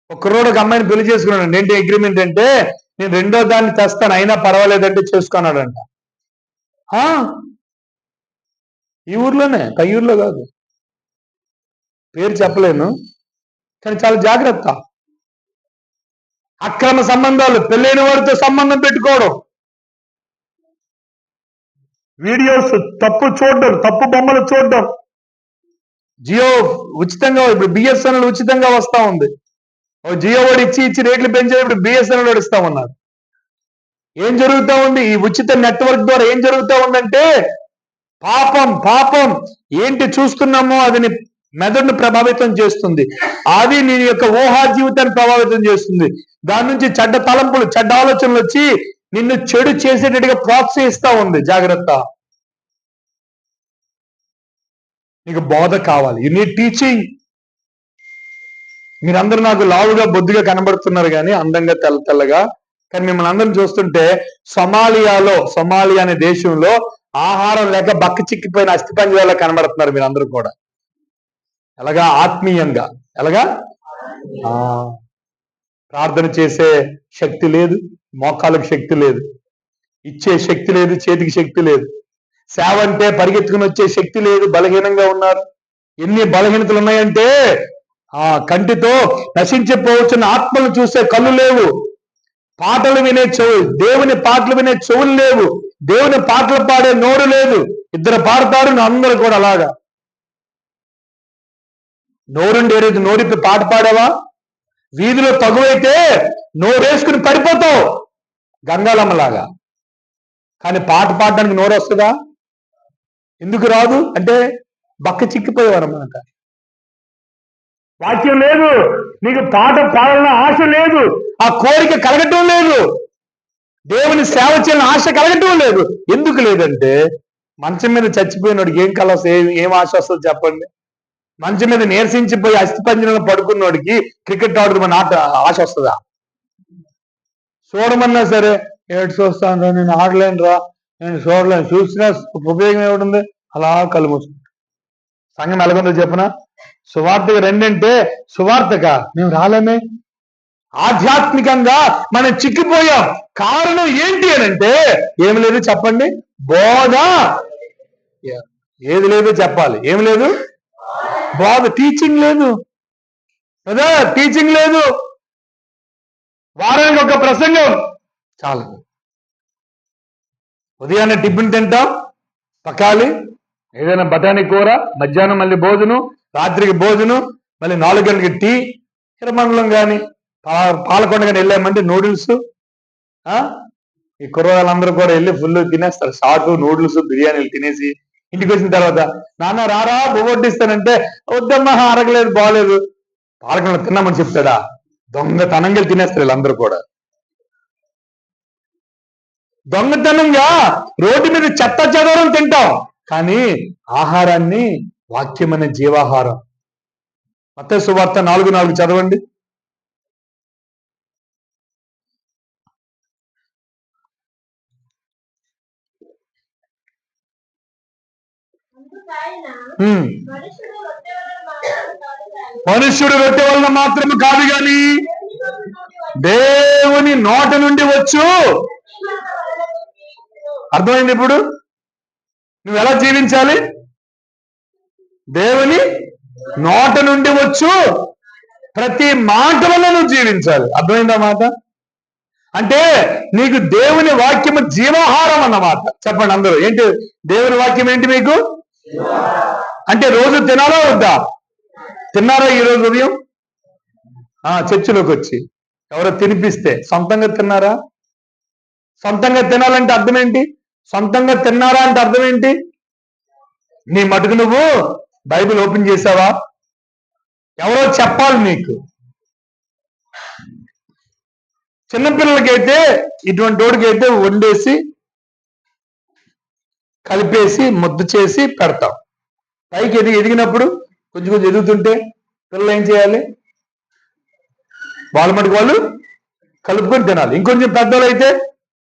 ఒక కుర్రోడు ఒక అమ్మాయిని పెళ్లి చేసుకున్నాడంట. ఏంటి అగ్రిమెంట్ అంటే, నేను రెండో దాన్ని తెస్తాను అయినా పర్వాలేదంటే చేసుకున్నాడంట. ఈ ఊర్లోనే, పై ఊర్లో కాదు, పేరు చెప్పలేను, కానీ చాలా జాగ్రత్త. అక్రమ సంబంధాలు, పెళ్ళైన వారితో సంబంధం పెట్టుకోవడం, వీడియోస్ తప్పు చూడడం, తప్పు బొమ్మలు చూడడం. జియో ఉచితంగా, ఇప్పుడు బిఎస్ఎన్ఎల్ ఉచితంగా వస్తా ఉంది. జియో వాడు ఇచ్చి రేట్లు పెంచే, ఇప్పుడు బిఎస్ఎన్ఎల్ వాడు ఇస్తా ఉన్నాడు. ఏం జరుగుతూ ఉంది? ఈ ఉచిత నెట్వర్క్ ద్వారా ఏం జరుగుతూ ఉందంటే పాపం ఏంటి చూస్తున్నామో అది నీ మెదడును ప్రభావితం చేస్తుంది. అది నీ యొక్క ఊహా జీవితాన్ని ప్రభావితం చేస్తుంది. దాని నుంచి చెడ్డ తలంపులు, చెడ్డ ఆలోచనలు వచ్చి నిన్ను చెడు చేసేటట్టుగా ప్రోత్సహిస్తా ఉంది. జాగ్రత్త. నీకు బోధ కావాలి. You need teaching. మీరందరూ నాకు లావుగా బొద్దుగా కనబడుతున్నారు, కానీ అందంగా తెల్లగా. కానీ మిమ్మల్ని అందరం చూస్తుంటే సొమాలియా అనే దేశంలో ఆహారం లేక బక్క చిక్కిపోయిన అస్థిపంజరాల్లో కనబడుతున్నారు మీరందరూ కూడా. ఎలాగా? ఆత్మీయంగా. ఎలాగా? ప్రార్థన చేసే శక్తి లేదు, మోకాళ్ళకు శక్తి లేదు, ఇచ్చే శక్తి లేదు, చేతికి శక్తి లేదు, సేవ అంటే పరిగెత్తుకుని వచ్చే శక్తి లేదు, బలహీనంగా ఉన్నారు. ఎన్ని బలహీనతలు ఉన్నాయంటే కంటితో నశించిపోవచ్చున్న ఆత్మలు చూసే కళ్ళు లేవు, పాటలు వినే దేవుని పాటలు వినే చెవులు లేవు, దేవుని పాటలు పాడే నోరు లేదు. ఇద్దరు పాడతారు, అందరూ కూడా అలాగా. నోరుండి ఏదైతే నోరిపి పాట పాడావా? వీధిలో తగువైతే నోరేసుకుని పడిపోతావు గంగాలమ్మలాగా. కానీ పాట పాడడానికి నోరు వస్తుందా? ఎందుకు రాదు అంటే బక్క చిక్కిపోయావు అన్నమాట. వాక్యం లేదు, నీకు పాట పాడాలన్న ఆశ లేదు, ఆ కోరిక కలగటం లేదు, దేవుని సేవ చేయాలని ఆశ కలగటం లేదు. ఎందుకు లేదంటే మంచం మీద చచ్చిపోయినోడికి ఏం కల ఏం ఆశ వస్తుంది చెప్పండి? మంచం మీద నీరసించిపోయి అస్థిపంజరంలో పడుకున్నోడికి క్రికెట్ ఆడుతున్న ఆశ వస్తుందా? చూడమన్నా సరే, ఏడు చూస్తాను రా, నేను ఆడలేను రా, నేను చూడలేను, చూసినా ఉపయోగం ఏమిటి? అలా కళ్ళు మూసుకుంటా. సంఘం ఎలాగుందో చెప్పనా? సువార్తగా రెండంటే సువార్తగా మేము రాలేమే. ఆధ్యాత్మికంగా మనం చిక్కిపోయాం. కారణం ఏంటి అని అంటే ఏమి లేదు చెప్పండి? బోధ. ఏది లేదు చెప్పాలి. ఏమి లేదు? బోధ, టీచింగ్ లేదు కదా, టీచింగ్ లేదు. వారానికి ఒక ప్రసంగం చాలు. ఉదయాన్నే టిఫిన్ తింటాం, పకాలి ఏదైనా బఠానీ కూర, మధ్యాహ్నం మళ్ళీ భోజనం, రాత్రికి భోజనం, మళ్ళీ 4 గంటలకి టీ. కిరమండలం కానీ పాలకొండ కానీ వెళ్ళామంటే నూడిల్స్. ఈ కుర్రవాళ్ళందరూ కూడా వెళ్ళి ఫుల్ తినేస్తారు, షార్ట్ నూడిల్స్ బిర్యానీలు తినేసి ఇంటికి వచ్చిన తర్వాత నాన్న రారా బొగొట్టిస్తానంటే వద్దమ్మా అరగలేదు బాగలేదు. పాలకొండ తిన్నామని చెప్తాడా? దొంగతనంగా తినేస్తారు వీళ్ళందరూ కూడా. దొంగతనంగా రోడ్డు మీద చెత్త చెదరం తింటాం, కానీ ఆహారాన్ని వాక్యమైన జీవాహారం. మత్తయి సువార్త 4:4 చదవండి. మనుష్యుడు రొట్టె వలన మాత్రమే కాదు గాని దేవుని నోట నుండి వచ్చు. అర్థమైంది ఇప్పుడు? నువ్వు ఎలా జీవించాలి? దేవుని నోట నుండి వచ్చు ప్రతి మాట వల్ల నువ్వు జీవించాలి. అర్థమైందా మాట? అంటే నీకు దేవుని వాక్యము జీవాహారం అన్నమాట. చెప్పండి అందరూ, ఏంటి దేవుని వాక్యం? ఏంటి మీకు? అంటే రోజు తినాలా వద్దా? తిన్నారా ఈరోజు ఉదయం? చర్చిలోకి వచ్చి ఎవరో తినిపిస్తే సొంతంగా తిన్నారా? సొంతంగా తినాలంటే అర్థం ఏంటి? సొంతంగా తిన్నారా అంటే అర్థం ఏంటి? నీ మటుకు నువ్వు బైబిల్ ఓపెన్ చేసావా? ఎవరో చెప్పాలి నీకు. చిన్నపిల్లలకైతే ఇటువంటి వాడికైతే వండేసి కలిపేసి ముద్ద చేసి పెడతాం. పైకి ఎదిగినప్పుడు కొంచెం కొంచెం ఎదుగుతుంటే పిల్లలు ఏం చేయాలి? వాళ్ళ మటుకు వాళ్ళు కలుపుకొని తినాలి. ఇంకొంచెం పెద్దోళ్ళు అయితే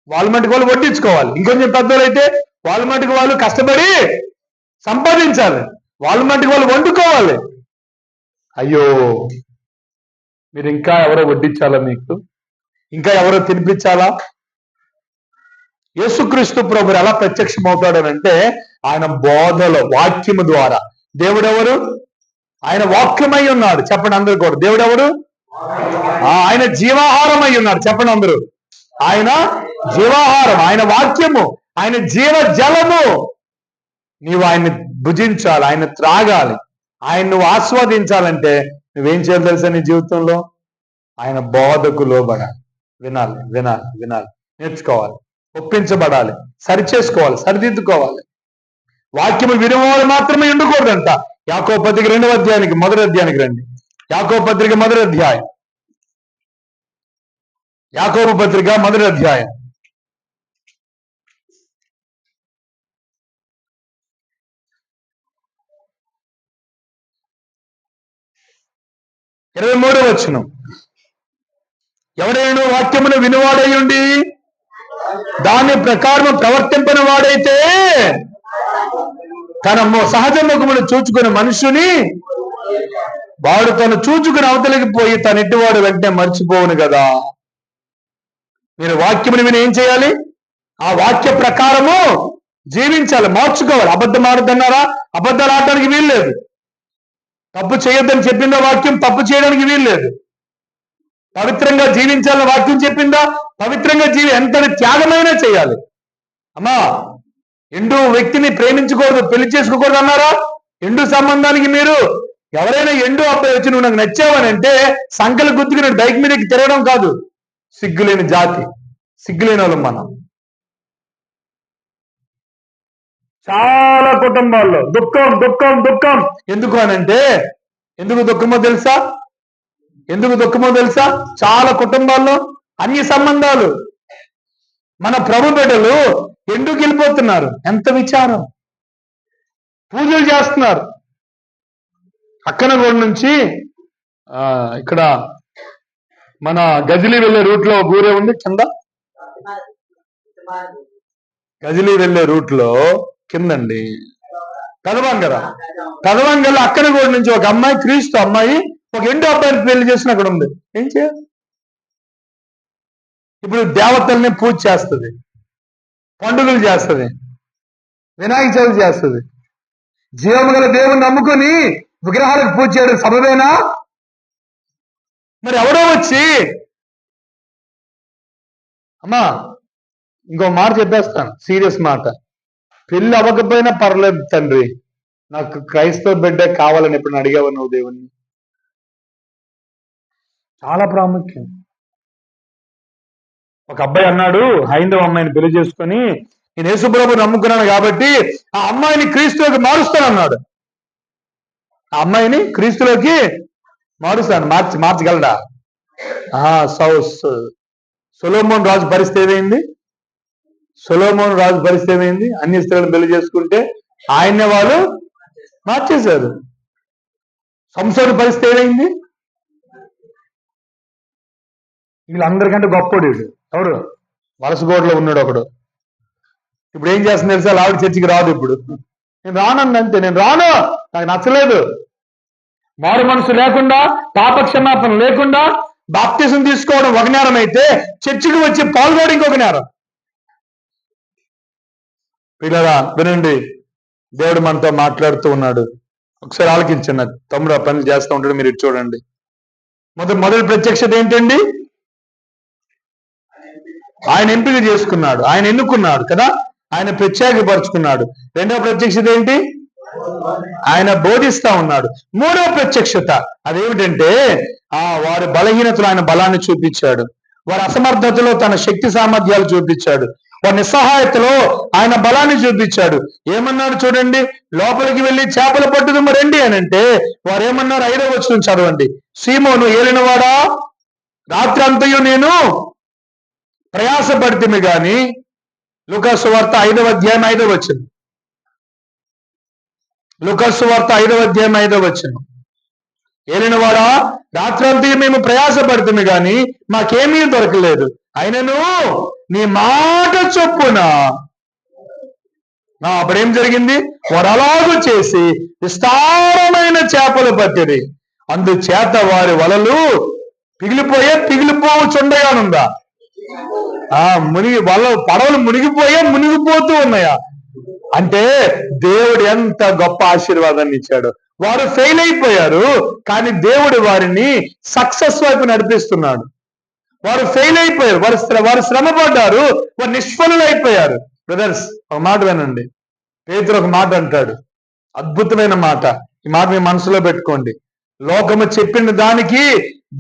వాళ్ళ మటుకు వాళ్ళు వడ్డించుకోవాలి. ఇంకొంచెం పెద్దోళ్ళు అయితే వాళ్ళ మటుకు వాళ్ళు కష్టపడి సంపాదించాలి. వాళ్ళ మటుకు వాళ్ళు వండుకోవాలి. అయ్యో, మీరు ఇంకా ఎవరో వడ్డించాలా? మీకు ఇంకా ఎవరో తినిపించాలా? యేసుక్రీస్తు ప్రభువు ఎలా ప్రత్యక్షం అవుతాడనంటే ఆయన బోధలో వాక్యము ద్వారా. దేవుడెవరు? ఆయన వాక్యమై ఉన్నాడు. చెప్పండి అందరూ కూడా. దేవుడెవరు? ఆయన జీవాహారం అయి ఉన్నాడు. చెప్పండి అందరూ. ఆయన జీవాహారం, ఆయన వాక్యము, ఆయన జీవ జలము. నీవు ఆయన్ని భుజించాలి, ఆయన త్రాగాలి, ఆయన నువ్వు ఆస్వాదించాలంటే నువ్వేం చేయాలి తెలుసా? నీ జీవితంలో ఆయన బోధకు లోబడాలి. వినాలి వినాలి వినాలి, నేర్చుకోవాలి, ఒప్పించబడాలి, సరిచేసుకోవాలి, సరిదిద్దుకోవాలి. వాక్యము వినేవాళ్ళు మాత్రమే ఉండకూడదంట. యాకోబు పత్రిక 2వ అధ్యాయానికి మొదటి అధ్యాయానికి రండి. యాకోబు పత్రిక మొదటి అధ్యాయం. యాకోబు పత్రిక మొదటి అధ్యాయం 23వ వచనం. ఎవడైనా వాక్యమును వినువాడయ్యుండి దాని ప్రకారం ప్రవర్తింపని వాడైతే తన సహజ ముఖమును చూచుకుని మనుషుని వాడు తను చూచుకుని అవతలికి పోయి తన ఇంటివాడు వెంటనే మర్చిపోవును కదా. మీరు వాక్యమును విని ఏం చేయాలి? ఆ వాక్య ప్రకారము జీవించాలి, మార్చుకోవాలి. అబద్ధం ఆడద్దన్నారా? అబద్ధాలు ఆడటానికి వీల్లేదు. తప్పు చేయొద్దని చెప్పిందా వాక్యం? తప్పు చేయడానికి వీల్లేదు. పవిత్రంగా జీవించాలని వాక్యం చెప్పిందా? పవిత్రంగా ఎంతటి త్యాగమైనా చేయాలి. అమ్మా, ఎండు వ్యక్తిని ప్రేమించకూడదు, పెళ్లి చేసుకోకూడదు అన్నారా? ఎండు సంబంధానికి మీరు ఎవరైనా ఎండు అబ్బాయి వచ్చి నువ్వు నాకు నచ్చావని అంటే సంకలు గుర్తుకుని బైక్ మీదకి తిరగడం కాదు. సిగ్గులేని జాతి, సిగ్గులేని వాళ్ళం మనం. చాలా కుటుంబాల్లో దుఃఖం దుఃఖం దుఃఖం. ఎందుకు అనంటే, ఎందుకు దుఃఖమో తెలుసా? ఎందుకు దుఃఖమో తెలుసా? చాలా కుటుంబాల్లో అన్య సంబంధాలు. మన ప్రభు బిడ్డలు ఎందుకు వెళ్ళిపోతున్నారు? ఎంత విచారం. పూజలు చేస్తున్నారు. అక్కనగూడ నుంచి ఇక్కడ మన గజిలీ వెళ్ళే రూట్ లో ఊరే ఉంది కింద. గజిలీ వెళ్ళే రూట్ లో కిందండి పెదవంగర. పెదవంగల అక్కనగూడ నుంచి ఒక అమ్మాయి, క్రీస్తు అమ్మాయి, ఒక ఎండు అబ్బాయిని పెళ్లి చేసిన అక్కడ ఉంది. ఏం చేయాలి? ఇప్పుడు దేవతల్ని పూజ చేస్తుంది, పండుగలు చేస్తుంది, వినాయక చవితి చేస్తుంది. జీవము గల దేవుని నమ్ముకొని విగ్రహాలకు పూజ చేయడం సబబేనా? మరి ఎవడో వచ్చి అమ్మా, ఇంకో మాట చెప్పేస్తాను, సీరియస్ మాట. పెళ్ళి అవ్వకపోయినా పర్లేదు తండ్రి, నాకు క్రైస్తవ బిడ్డ కావాలని ఎప్పుడు అడిగావు నువ్వు దేవుణ్ణి? చాలా ప్రాముఖ్యం. ఒక అబ్బాయి అన్నాడు, హైందవ అమ్మాయిని పెళ్లి చేసుకొని, నేను యేసుప్రభుని నమ్ముకున్నాను కాబట్టి ఆ అమ్మాయిని క్రీస్తులోకి మారుస్తానన్నాడు. ఆ అమ్మాయిని క్రీస్తులోకి మార్చగలడా? సొలొమోన్ రాజు పరిస్థితి ఏమైంది? సొలొమోన్ రాజు పరిస్థితి ఏమైంది? అన్ని స్త్రీలను పెళ్లి చేసుకుంటే ఆయన్నే వాళ్ళు మార్చేశారు. సంసోను పరిస్థితి ఏమైంది? వీళ్ళందరికంటే గొప్పోడు వీడు. ఎవరు? వలసగోడలో ఉన్నాడు ఒకడు. ఇప్పుడు ఏం చేస్తుంది తెలుసా? ఆవిడ చర్చికి రాదు. ఇప్పుడు నేను రానండి, అంతే, నేను రాను, నాకు నచ్చలేదు. మారు మనసు లేకుండా, పాప క్షమాపణ లేకుండా బాప్తిజం తీసుకోవడం ఒక నేరం అయితే, చర్చికి వచ్చి పాల్గొనడం ఇంకొక నేరం. పిల్లరా వినండి, దేవుడు మనతో మాట్లాడుతూ ఉన్నాడు. ఒకసారి ఆలకించండి. తమ్ముడు ఆ పని చేస్తూ ఉంటాడు, మీరు ఇటు చూడండి. మొదటి ప్రత్యక్షత ఏంటండి? ఆయన ఎంపిక చేసుకున్నాడు, ఆయన ఎన్నుకున్నాడు కదా, ఆయన ప్రత్యేకపరుచుకున్నాడు. రెండవ ప్రత్యక్షత ఏంటి? ఆయన బోధిస్తా ఉన్నాడు. మూడవ ప్రత్యక్షత అదేమిటంటే, వారి బలహీనతలో ఆయన బలాన్ని చూపించాడు. వారి అసమర్థతలో తన శక్తి సామర్థ్యాలు చూపించాడు. వారి నిస్సహాయతలో ఆయన బలాన్ని చూపించాడు. ఏమన్నాడు చూడండి, లోపలికి వెళ్ళి చేపలు పట్టుదమ్మ రండి అని అంటే వారు ఏమన్నారు? 5వ వచనం చదవండి. సీమోను, ఏలినవాడా, రాత్రి అంతయు నేను ప్రయాసపడితిమి గాని, లూకాసు వార్త 5వ అధ్యాయం 5వ వచనం. లూకాసు వార్త 5వ అధ్యాయం 5వ వచనం. ఏలినవాడా, రాత్రంతయు మేము ప్రయాసపడితిమి గాని మాకేమీ దొరకలేదు, అయినను నీ మాట చొప్పున. అప్పుడేం జరిగింది? వారు అలాగూ చేసి విస్తారమైన చేపలు పట్టిరి, అందుచేత వారి వలలు పిగిలిపోచుండగానుందా? పడవలు మునిగిపోతూ ఉన్నాయా? అంటే దేవుడు ఎంత గొప్ప ఆశీర్వాదాన్ని ఇచ్చాడు. వారు ఫెయిల్ అయిపోయారు, కానీ దేవుడు వారిని సక్సెస్ వైపు నడిపిస్తున్నాడు. వారు ఫెయిల్ అయిపోయారు, వారు శ్రమ పడ్డారు, వారు నిష్ఫలులు అయిపోయారు. బ్రదర్స్, ఒక మాట వినండి. పేతురు ఒక మాట అంటాడు, అద్భుతమైన మాట. ఈ మాట మీ మనసులో పెట్టుకోండి. లోకము చెప్పిన దానికి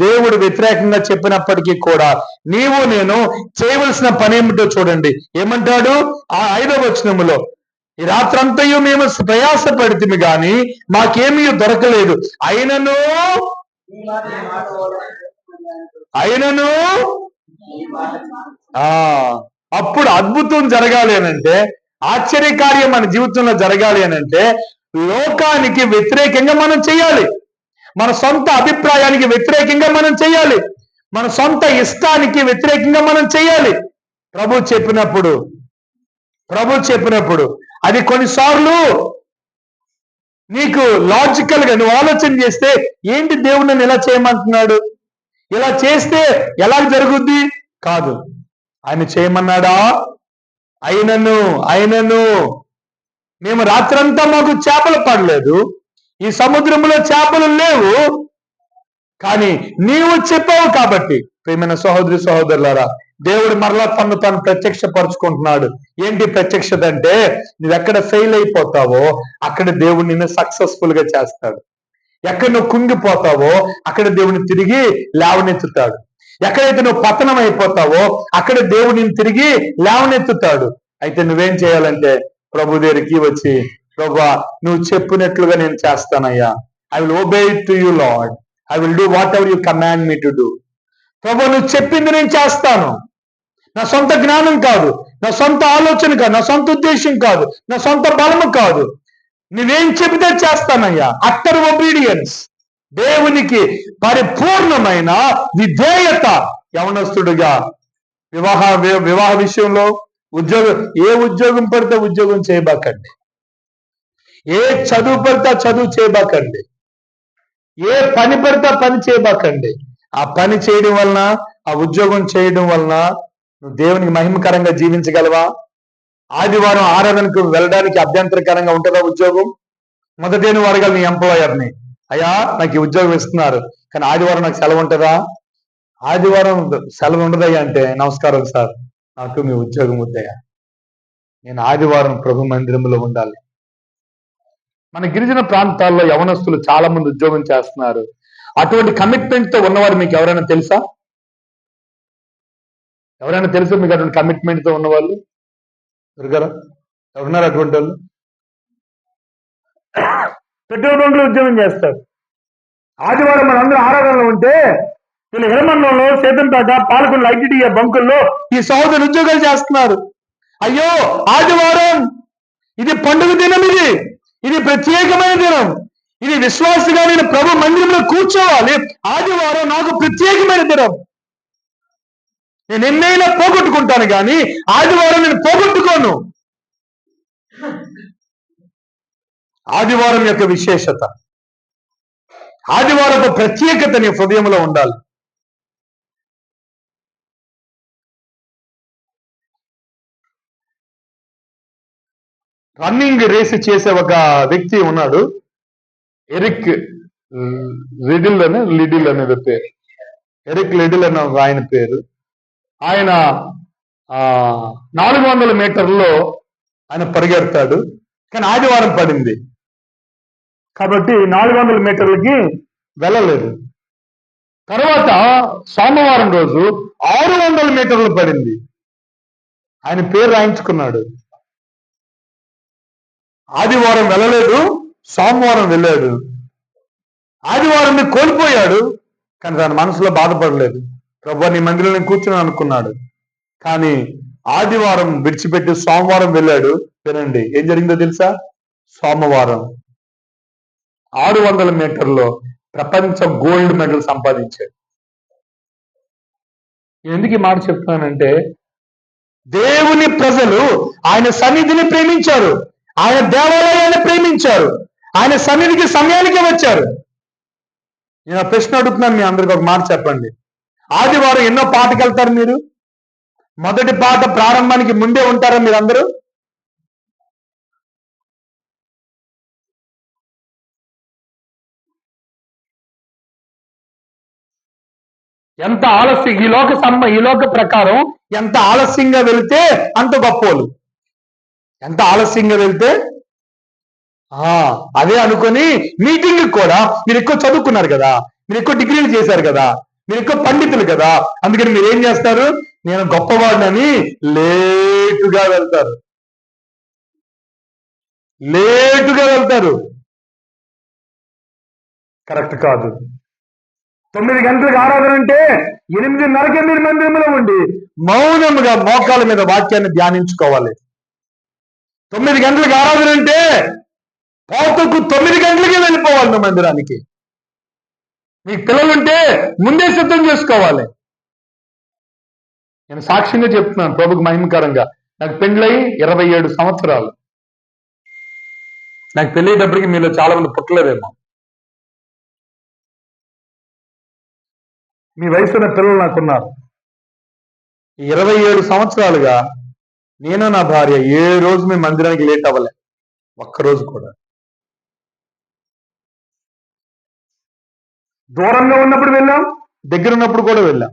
దేవుడు వ్యతిరేకంగా చెప్పినప్పటికీ కూడా నీవు నేను చేయవలసిన పని ఏమిటో చూడండి. ఏమంటాడు ఆ 5వ వచనములో? ఈ రాత్రంతయు మేము ప్రయాసపడితిమి గాని మాకేమీ దొరకలేదు, అయినను అప్పుడు అద్భుతం జరగాలి అనంటే, ఆశ్చర్యకార్యం మన జీవితంలో జరగాలి అనంటే, లోకానికి వ్యతిరేకంగా మనం చేయాలి. మన సొంత అభిప్రాయానికి వ్యతిరేకంగా మనం చేయాలి. మన సొంత ఇష్టానికి వ్యతిరేకంగా మనం చేయాలి. ప్రభు చెప్పినప్పుడు అది కొన్నిసార్లు నీకు లాజికల్ గా నువ్వు ఆలోచన చేస్తే, ఏంటి దేవుడు నన్ను ఇలా చేయమంటున్నాడు, ఇలా చేస్తే ఎలా జరుగుద్ది? కాదు, ఆయన చేయమన్నాడా? అయినను మేము రాత్రంతా మాకు చేపలు పడలేదు, ఈ సముద్రంలో చేపలు లేవు, కానీ నీవు చెప్పావు కాబట్టి. ప్రియమైన సహోదరి సహోదరులారా, దేవుడు మరలా తను ప్రత్యక్షపరుచుకుంటున్నాడు. ఏంటి ప్రత్యక్షత అంటే, నువ్వెక్కడ ఫెయిల్ అయిపోతావో అక్కడ దేవుడు నిన్ను సక్సెస్ఫుల్ గా చేస్తాడు. ఎక్కడ నువ్వు కుంగిపోతావో అక్కడ దేవుడిని తిరిగి లేవనెత్తుతాడు. ఎక్కడైతే నువ్వు పతనం అయిపోతావో అక్కడ దేవుడు నిన్ను తిరిగి లేవనెత్తుతాడు. అయితే నువ్వేం చేయాలంటే, ప్రభు దగ్గరికి వచ్చి, ప్రభువా నువ్వు చెప్పినట్లుగా నేను చేస్తానయ్యా, I will obey to you lord, I will do whatever you command me to do. ప్రభు నువ్వు చెప్పింది నేను చేస్తాను. నా సొంత జ్ఞానం కాదు, నా సొంత ఆలోచన కాదు, నా సొంత ఉద్దేశం కాదు, నా సొంత బలము కాదు, నువ్వేం చెబితే చేస్తానయ్యా. అట్టర్ ఒబీడియన్స్, దేవునికి పరిపూర్ణమైన విధేయత. యవనస్తుడిగా వివాహ విషయంలో ఏ ఉద్యోగం పడితే ఉద్యోగం చేయబాకండి, ఏ చదువు పడితే చదువు చేయబాకండి, ఏ పని పడితే పని చేయబాకండి. ఆ పని చేయడం వలన, ఆ ఉద్యోగం చేయడం వలన నువ్వు దేవునికి మహిమకరంగా జీవించగలవా? ఆదివారం ఆరాధనకు వెళ్ళడానికి అభ్యంతరకరంగా ఉంటుందా ఉద్యోగం? మొదటే నువ్వు అడగాలి నీ ఎంప్లాయర్ని, అయ్యా నాకు ఈ ఉద్యోగం ఇస్తున్నారు, కానీ ఆదివారం నాకు సెలవు ఉంటుందా? ఆదివారం సెలవు ఉండదయ్యా అంటే, నమస్కారం సార్, నాకు మీ ఉద్యోగం వద్దయ్యా, నేను ఆదివారం ప్రభు మందిరంలో ఉండాలి. మన గిరిజన ప్రాంతాల్లో యవనస్తులు చాలా మంది ఉద్యోగం చేస్తున్నారు. అటువంటి కమిట్మెంట్ తో ఉన్నవారు మీకు ఎవరైనా తెలుసా? ఎవరైనా తెలుసా మీకు అటువంటి కమిట్మెంట్ తో ఉన్నవాళ్ళు? దొరకరా? ఎవరున్నారు అటువంటి వాళ్ళు? పెట్రోల్ బంక్ లో ఉద్యోగం చేస్తారు. ఆదివారం మనందరూ ఆరాధనలో ఉంటే వీళ్ళు హిరమండలంలో, సేతంపేట, పాలకొండ ఐటీడీ బంకుల్లో ఈ సహోదరులు ఉద్యోగాలు చేస్తున్నారు. అయ్యో, ఆదివారం ఇది పండుగ దినం, ఇది ప్రత్యేకమైన దినం, ఇది విశ్వాసగా నేను ప్రభు మందిరంలో కూర్చోవాలి. ఆదివారం నాకు ప్రత్యేకమైన దినం. నేను ఎన్నైనా పోగొట్టుకుంటాను కానీ ఆదివారం నేను పోగొట్టుకోను. ఆదివారం యొక్క విశేషత, ఆదివారపు ప్రత్యేకత నీ హృదయంలో ఉండాలి. రన్నింగ్ రేస్ చేసే ఒక వ్యక్తి ఉన్నాడు, ఎరిక్ లిడిల్ అనేది పేరు. ఎరిక్ లిడిల్ అనే ఆయన పేరు. ఆయన 400 మీటర్లో ఆయన పరిగెడతాడు. కానీ ఆదివారం పడింది కాబట్టి 400 మీటర్లకి వెళ్ళలేదు. తర్వాత సోమవారం రోజు 600 మీటర్లు పడింది. ఆయన పేరు రాయించుకున్నాడు. ఆదివారం వెళ్ళలేదు, సోమవారం వెళ్ళాడు. ఆదివారం కోల్పోయాడు, కానీ తన మనసులో బాధపడలేదు. ప్రభు నీ మందిరంలో కూర్చుని అనుకున్నాడు. కానీ ఆదివారం విడిచిపెట్టి సోమవారం వెళ్ళాడు. వినండి ఏం జరిగిందో తెలుసా? సోమవారం 600 మీటర్లో ప్రపంచ గోల్డ్ మెడల్ సంపాదించాడు. ఎందుకు ఈ మాట చెప్తున్నానంటే, దేవుని ప్రజలు ఆయన సన్నిధిని ప్రేమించారు, ఆయన దేవాలయాన్ని ప్రేమించారు, ఆయన సన్నిధికి సమయానికి వచ్చారు. నేను ప్రశ్న అడుగుతున్నాను, మీ అందరికి ఒక మాట చెప్పండి. ఆదివారం ఎన్నో పాటకి వెళ్తారు మీరు? మొదటి పాట ప్రారంభానికి ముందే ఉంటారా మీరందరూ? ఎంత ఆలస్యం, ఈ లోక ప్రకారం ఎంత ఆలస్యంగా వెళితే అంత గొప్పోలు. ఎంత ఆలస్యంగా వెళ్తే అదే అనుకొని మీటింగ్ కూడా మీరు ఎక్కువ చదువుకున్నారు కదా, మీరు ఎక్కువ డిగ్రీలు చేశారు కదా, మీరు ఎక్కువ పండితులు కదా, అందుకని మీరు ఏం చేస్తారు? నేను గొప్పవాడినని లేటుగా వెళ్తారు. కరెక్ట్ కాదు. 9 గంటలకు ఆరాధన అంటే 8:30కే మీరు మందిరంలో ఉండి మౌనముగా మోకాల మీద వాక్యాన్ని ధ్యానించుకోవాలి. 9 గంటలకు ఆరాధన అంటే పోతకు 9 గంటలకే వెళ్ళిపోవాలి నువ్వు మందిరానికి. మీకు పిల్లలుంటే ముందే సిద్ధం చేసుకోవాలి. నేను సాక్ష్యంగా చెప్తున్నాను, ప్రభుకు మహిమకరంగా. నాకు పెళ్ళై 27 సంవత్సరాలు. నాకు పెళ్ళేటప్పటికి మీలో చాలా మంది పుట్టలేదేమో. మీ వయసున్న పిల్లలు నాకున్నారు. 27 సంవత్సరాలుగా నేను నా భార్య ఏ రోజు మీ మందిరానికి లేట్ అవ్వలే, ఒక్కరోజు కూడా. దూరంగా ఉన్నప్పుడు వెళ్ళాం, దగ్గర ఉన్నప్పుడు కూడా వెళ్ళాం.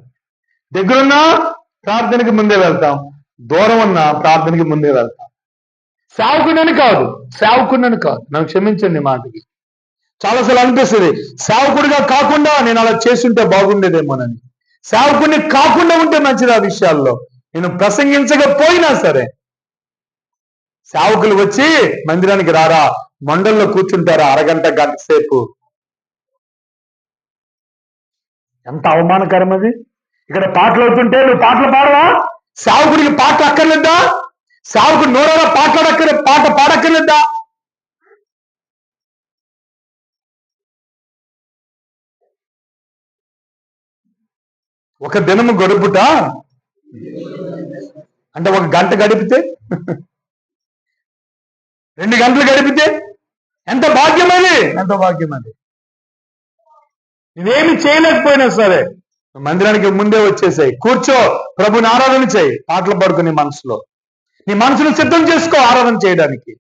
దగ్గరున్నా ప్రార్థనకి ముందే వెళ్తాం, దూరం ఉన్నా ప్రార్థనకి ముందే వెళ్తాం. సేవకునని కాదు, నన్ను క్షమించండి మాటకి. చాలాసార్లు అనిపిస్తుంది, సేవకుడిగా కాకుండా నేను అలా చేస్తుంటే బాగుండేదేమోనని. సేవకుడిని కాకుండా ఉంటే మంచిది. ఆ విషయాల్లో నేను ప్రసంగించకపోయినా సరే సేవకులు వచ్చి మందిరానికి రారా, మండల్లో కూర్చుంటారా అరగంట గంట సేపు. ఎంత అవమానకరం అది. ఇక్కడ పాటలు అవుతుంటే నువ్వు పాటలు పాడవా? సేవకుడికి పాటలు అక్కర్లేదా? సేవకుడు నోరారా పాట పాడక్కర్లేదా? ఒక దినము గడుపుట అంటే 1 గంట గడిపితే 2 గంటలు గడిపితే ఎంత భాగ్యమది, ఎంత భాగ్యమది. ఇదేమి చేయలేకపోయినా సరే మందిరానికి ముందే వచ్చేసాయి, కూర్చో, ప్రభుని ఆరాధన చేయి, పాటలు పడుకుని నీ మనసును సిద్ధం చేసుకో ఆరాధన చేయడానికి.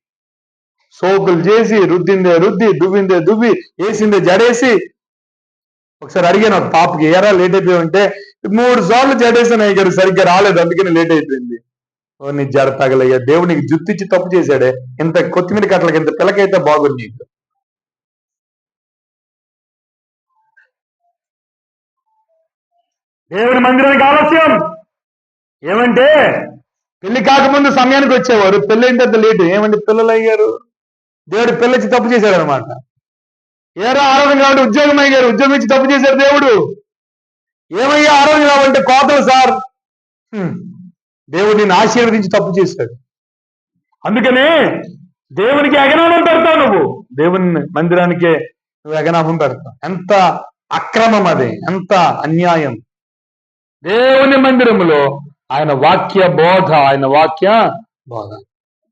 సోకులు చేసి రుద్దిందే రుద్ది, దువ్విందే దువ్వి, వేసిందే జడేసి ఒకసారి అడిగాను ఒక పాపకి, ఏరా లేట్ అయిపోయి ఉంటే 3 సార్లు జడేసాను అయ్యారు, సరిగ్గా రాలేదు అందుకని లేట్ అయిపోయింది. ఓ నీ జడ తగలయ్యా, దేవుడు నీకు జుత్తిచ్చి తప్పు చేశాడే, ఇంత కొత్తిమీర కట్టలకి ఇంత పిల్లకైతే బాగుంది నీకు. దేవుడి మందిరానికి ఆలస్యం ఏమంటే పెళ్లి కాకముందు సమయానికి వచ్చేవారు, పెళ్లి అయిన తర్వాత లేటు. ఏమంటే పిల్లలు అయ్యారు, దేవుడు పిల్లచ్చి తప్పు చేశాడు అనమాట. ఏరా ఆరోగ్యం కాబట్టి ఉద్యోగం అయ్యారు, ఉద్యోగం ఇచ్చి తప్పు చేశాడు దేవుడు. ఏమయ్యా ఆరోగ్యం కావాలంటే కోతలు సార్. దేవుడు నిన్ను ఆశీర్వదించి తప్పు చేశాడు. అందుకనే దేవునికి అగనామం పెడతావు నువ్వు, దేవుని మందిరానికే నువ్వు అగనామం పెడతావు. ఎంత అక్రమం అది, ఎంత అన్యాయం. దేవుని మందిరములో ఆయన వాక్య బోధ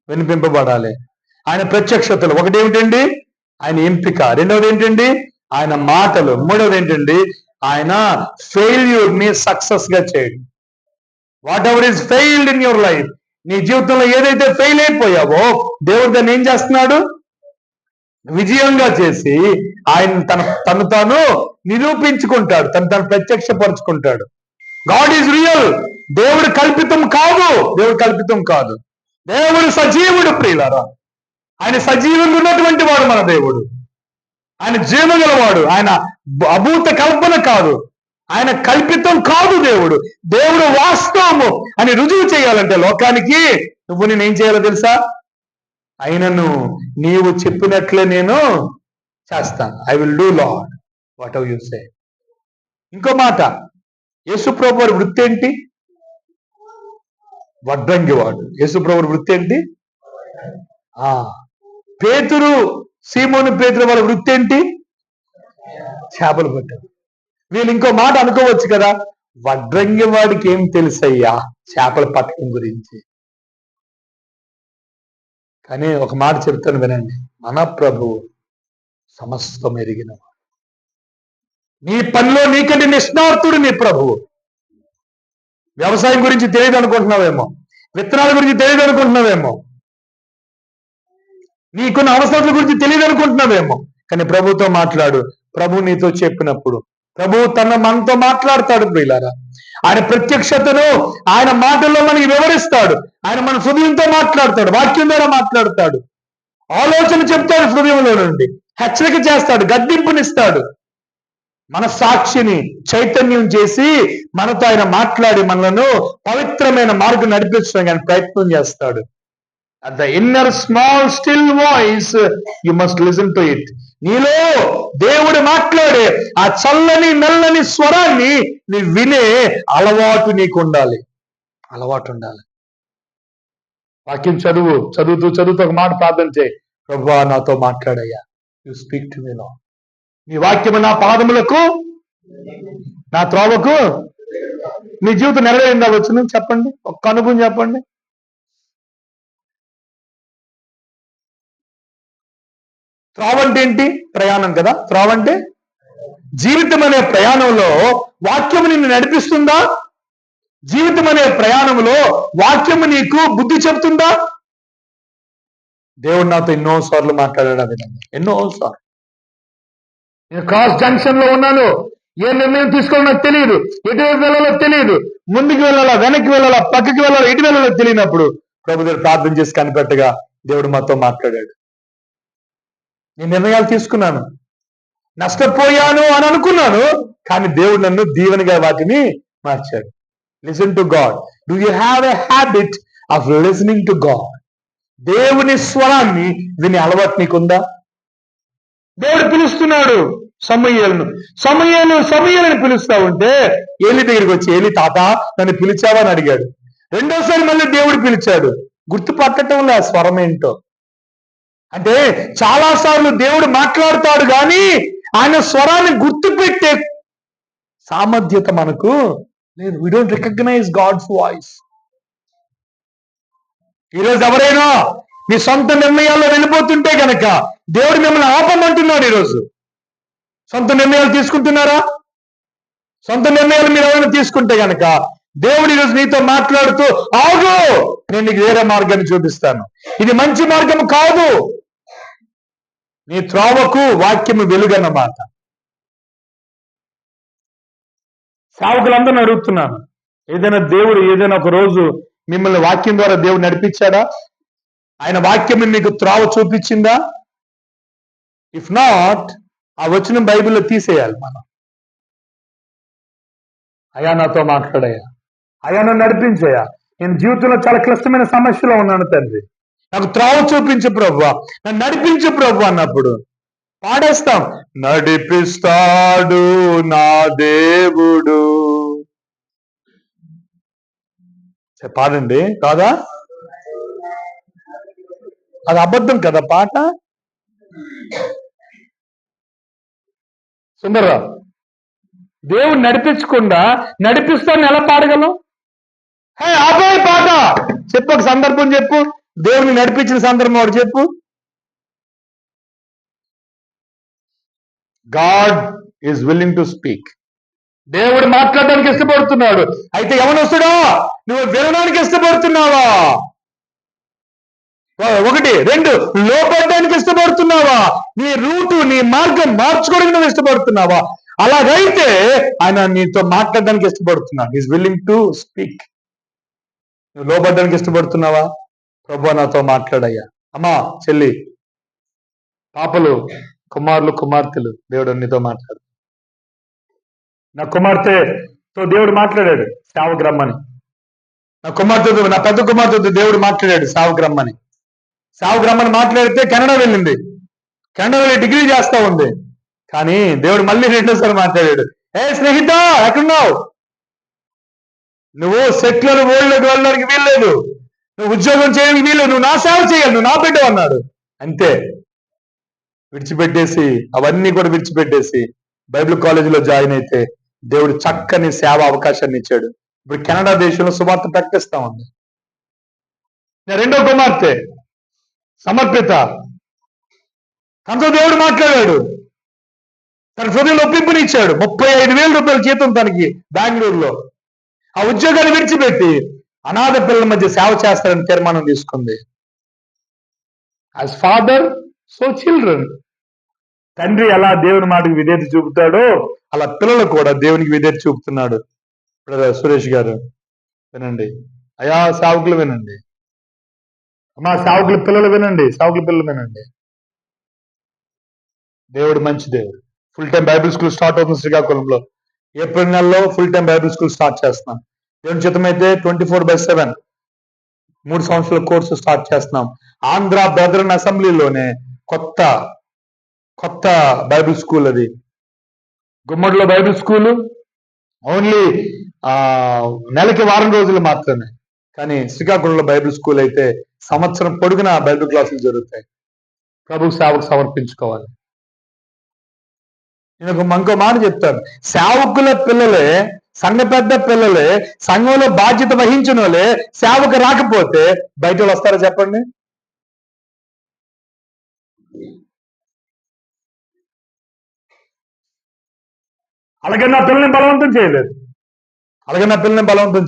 వినిపింపబడాలి. ఆయన ప్రత్యక్షతలు, ఒకటి ఏమిటండి ఆయన ఎంపిక, రెండవది ఏంటండి ఆయన మాటలు, మూడవది ఏంటండి ఆయన ఫెయిల్యూర్ ని సక్సెస్ గా చేయడం. What ever is failed in your life, నీ జీవితంలో ఏదైతే ఫెయిల్ అయిపోయావో దేవుడు దాన్ని ఏం చేస్తున్నాడు, విజయంగా చేసి ఆయన తను తాను నిరూపించుకుంటాడు, తను ప్రత్యక్షపరుచుకుంటాడు. గాడ్ ఈజ్ రియల్, దేవుడు కల్పితం కాదు, దేవుడు సజీవుడు ప్రియులారా. ఆయన సజీవంగా ఉన్నటువంటి వాడు మన దేవుడు. ఆయన జీవగలవాడు, ఆయన అభూత కల్పన కాదు, ఆయన కల్పితం కాదు. దేవుడు వాస్తవము అని రుజువు చేయాలంటే లోకానికి నువ్వు నేనేం చేయాలో తెలుసా, ఆయనను నీవు చెప్పినట్లే నేను చేస్తాను. I will do lord what ever you say. ఇంకో మాట, యేసుప్రభు వారి వృత్తి ఏంటి, వడ్రంగివాడు. యేసుప్రభు వృత్తి ఏంటి, పేతురు సీమోను పేతురు వాళ్ళ వృత్తి ఏంటి, చేపలు పట్టారు. వీళ్ళు ఇంకో మాట అనుకోవచ్చు కదా, వడ్రంగి వాడికి ఏం తెలుసయ్యా చేపల పట్టడం గురించి. కానీ ఒక మాట చెప్తాను వినండి, మన ప్రభువు సమస్తం ఎరిగిన, నీ పనిలో నీకంటే నిష్ణార్థుడు నీ ప్రభువు. వ్యవసాయం గురించి తెలియదు అనుకుంటున్నావేమో, విత్తనాల గురించి తెలియదు అనుకుంటున్నావేమో, నీకున్న అవసరాల గురించి తెలియదు అనుకుంటున్నావేమో, కానీ ప్రభుతో మాట్లాడు. ప్రభు నీతో చెప్పినప్పుడు ప్రభు మనతో మాట్లాడతాడు ప్రియులారా. ఆయన ప్రత్యక్షతను ఆయన మాటల్లో మనకి వివరిస్తాడు. ఆయన మన హృదయంతో మాట్లాడతాడు, వాక్యం ద్వారా మాట్లాడతాడు, ఆలోచన చెప్తాడు హృదయంలో నుండి, హెచ్చరిక చేస్తాడు, గద్దింపునిస్తాడు. మన సాక్షిని చైతన్యం చేసి మనతో ఆయన మాట్లాడి మనలను పవిత్రమైన మార్గం నడిపించడానికి ఆయన ప్రయత్నం చేస్తాడు. At the inner small still voice you must listen to it. నీలో దేవుడు మాట్లాడే ఆ చల్లని మెల్లని స్వరాన్ని నీ వినే అలవాటు నీకు ఉండాలి, వాక్యం చదువుతూ ఒక మాట ప్రార్థన చేయి, ప్రభువా నాతో మాట్లాడయ్యా, you speak to me lord. నీ వాక్యము నా పాదములకు నా త్రోవకు. నీ జీవితం నెరవేరిందా వచ్చును చెప్పండి, ఒక్క అనుభవం చెప్పండి. త్రోవ అంటే ఏంటి, ప్రయాణం కదా. త్రోవ అంటే జీవితం అనే ప్రయాణంలో వాక్యము నిన్ను నడిపిస్తుందా, జీవితం అనే ప్రయాణంలో వాక్యము నీకు బుద్ధి చెప్తుందా. దేవుడు నాతో ఎన్నోసార్లు మాట్లాడాడు, ఆ విధంగా ఎన్నోసార్లు. నేను క్రాస్ జంక్షన్ లో ఉన్నాను, ఏ నిర్ణయం తీసుకోవాలో నాకు తెలియదు, ఎటువైపు వెళ్ళాలో తెలియదు, ముందుకు వెళ్ళాలా వెనక్కి వెళ్ళాలా పక్కకి వెళ్ళాలా ఎటు వెళ్ళాలో తెలియనప్పుడు ప్రభు దగ్గర ప్రార్థన చేసి కనిపెట్టగా దేవుడు మాతో మాట్లాడాడు. నేను నిర్ణయాలు తీసుకున్నాను, నష్టపోయాను అని అనుకున్నాను, కానీ దేవుడు నన్ను దీవెనగా వాటిని మార్చాడు. Listen to God. Do you have a habit of listening to God? దేవుని స్వరాన్ని వినే అలవాటు నీకుందా? దేవుడు పిలుస్తున్నాడు సమూయేలుని పిలుస్తా ఉంటే ఏలి దగ్గరికి వచ్చి, ఏలి తాత నన్ను పిలిచావా అని అడిగాడు. రెండోసారి మళ్ళీ దేవుడు పిలిచాడు. గుర్తుపట్టడంలో ఆ స్వరం ఏంటో. అంటే చాలా సార్లు దేవుడు మాట్లాడతాడు కానీ ఆయన స్వరాన్ని గుర్తుపెట్టే సామర్థ్యత మనకు లేదు. We don't recognize god's voice. ఈరోజు ఎవరైనా మీ సొంత నిర్ణయాల్లో వెళ్ళిపోతుంటే గనక దేవుడు మిమ్మల్ని ఆపమంటున్నాడు. ఈరోజు సొంత నిర్ణయాలు తీసుకుంటున్నారా? సొంత నిర్ణయాలు మీరు ఎవరైనా తీసుకుంటే గనక దేవుడు ఈరోజు నీతో మాట్లాడుతూ, ఆగు, నేను నీకు వేరే మార్గాన్ని చూపిస్తాను, ఇది మంచి మార్గం కాదు. నీ త్రోవకు వాక్యము వెలుగన్నమాట. సేవకులందరిని అడుగుతున్నాను, ఏదైనా ఒక రోజు మిమ్మల్ని వాక్యం ద్వారా దేవుడు నడిపించాడా? ఆయన వాక్యం మీకు త్రోవ చూపించిందా? ఇఫ్ నాట్, ఆ వచనం బైబిల్లో తీసేయాలి మనం. అయ్యా నాతో మాట్లాడయ్యా, అయ్యా నన్ను నడిపించయ్యా, నేను జీవితంలో చాలా క్లిష్టమైన సమస్యలో ఉన్నాను తండ్రి, నాకు త్రోవ చూపించు ప్రభువా, నన్ను నడిపించు ప్రభు అన్నప్పుడు పాడేస్తాం, నడిపిస్తాడు నా దేవుడు. పాడండి, కాదా? అది అబద్ధం కదా పాట. సుందర్రావు, దేవుడు నడిపించకుండా నడిపిస్తాను ఎలా పాడగలం? ఆపే పాట చెప్పు, ఒక సందర్భం చెప్పు, దేవుడిని నడిపించిన సందర్భం ఒకటి చెప్పు. God is willing to speak. దేవుడు మాట్లాడడానికి ఇష్టపడుతున్నాడు. అయితే యవనస్తుడా, నువ్వు వినడానికి ఇష్టపడుతున్నావా? ఒకటి. రెండు, లోపడడానికి ఇష్టపడుతున్నావా? నీ రూటు, నీ మార్గం మార్చుకోవడానికి నువ్వు ఇష్టపడుతున్నావా? అలాగైతే ఆయన నీతో మాట్లాడడానికి ఇష్టపడుతున్నాడు. Is willing to speak. నువ్వు లోపడడానికి ఇష్టపడుతున్నావా? ప్రభు నాతో మాట్లాడయ్యా. అమ్మా, చెల్లి, పాపలు, కుమారులు, కుమార్తెలు, దేవుడు నీతో మాట్లాడు. నా కుమార్తెతో దేవుడు మాట్లాడాడు, సేవకు రమ్మని. నా పెద్ద కుమార్తెతో దేవుడు మాట్లాడాడు, సేవకు రమ్మని. సేవకు రమ్మని మాట్లాడితే కెనడా వెళ్ళింది. కెనడా వెళ్ళి డిగ్రీ చేస్తా ఉంది. కానీ దేవుడు మళ్ళీ రెండోసారి మాట్లాడాడు. స్నేహిత, ఎక్కడున్నావు? నువ్వు సెక్యులర్ వరల్డ్ లోకి వెళ్ళడానికి వీల్లేదు, నువ్వు ఉద్యోగం చేయడానికి వీల్లేదు, నువ్వు నా సేవ చేయాలి, నువ్వు నా బిడ్డ అన్నాడు. అంతే, విడిచిపెట్టేసి, అవన్నీ కూడా విడిచిపెట్టేసి బైబిల్ కాలేజీలో జాయిన్ అయితే దేవుడు చక్కని సేవ అవకాశాన్ని ఇచ్చాడు. ఇప్పుడు కెనడా దేశంలో సువార్త ప్రకటిస్తా ఉంది. రెండో కుమార్తె సమర్పిత, తనతో దేవుడు మాట్లాడాడు, తన హృదయంలో ఒప్పింపునిచ్చాడు. 35,000 రూపాయల జీతం తనకి బెంగళూరులో. ఆ ఉద్యోగాన్ని విడిచిపెట్టి అనాథ పిల్లల మధ్య సేవ చేస్తారని తీర్మానం తీసుకుంది. As father so children. తండ్రి ఎలా దేవుని మాటకి విధేయత చూపుతాడో అలా పిల్లలు కూడా దేవునికి విధేయత చూపుతున్నాడు. సురేష్ గారు వినండి, అయా సేవకులు వినండి, అమ్మా సేవకుల పిల్లలు వినండి, సేవకుల పిల్లలు వినండి. దేవుడు మంచి దేవుడు. Full time Bible school start అవుతుంది శ్రీకాకుళంలో. ఏప్రిల్ నెలలో full time Bible school start చేస్తున్నాం. దేవుని చిత్తమైతే 24/7 3 సంవత్సరాల కోర్సు స్టార్ట్ చేస్తున్నాం. ఆంధ్ర బ్రదరన్ అసెంబ్లీలోనే కొత్త బైబిల్ స్కూల్ అది. గుమ్మడిలో బైబిల్ స్కూలు ఓన్లీ నెలకి వారం రోజులు మాత్రమే. కానీ శ్రీకాకుళంలో బైబిల్ స్కూల్ అయితే సంవత్సరం పొడుగున బైబిల్ క్లాసులు జరుగుతాయి. ప్రభు సేవకు సమర్పించుకోవాలి. నేను ఇంకో మాట చెప్తాను, సేవకుల పిల్లలే, సంఘ పెద్ద పిల్లలే, సంఘంలో బాధ్యత వహించిన వాళ్ళే సేవకు రాకపోతే బయట వాళ్ళు వస్తారా చెప్పండి? అలాగే నా పిల్లల్ని బలవంతం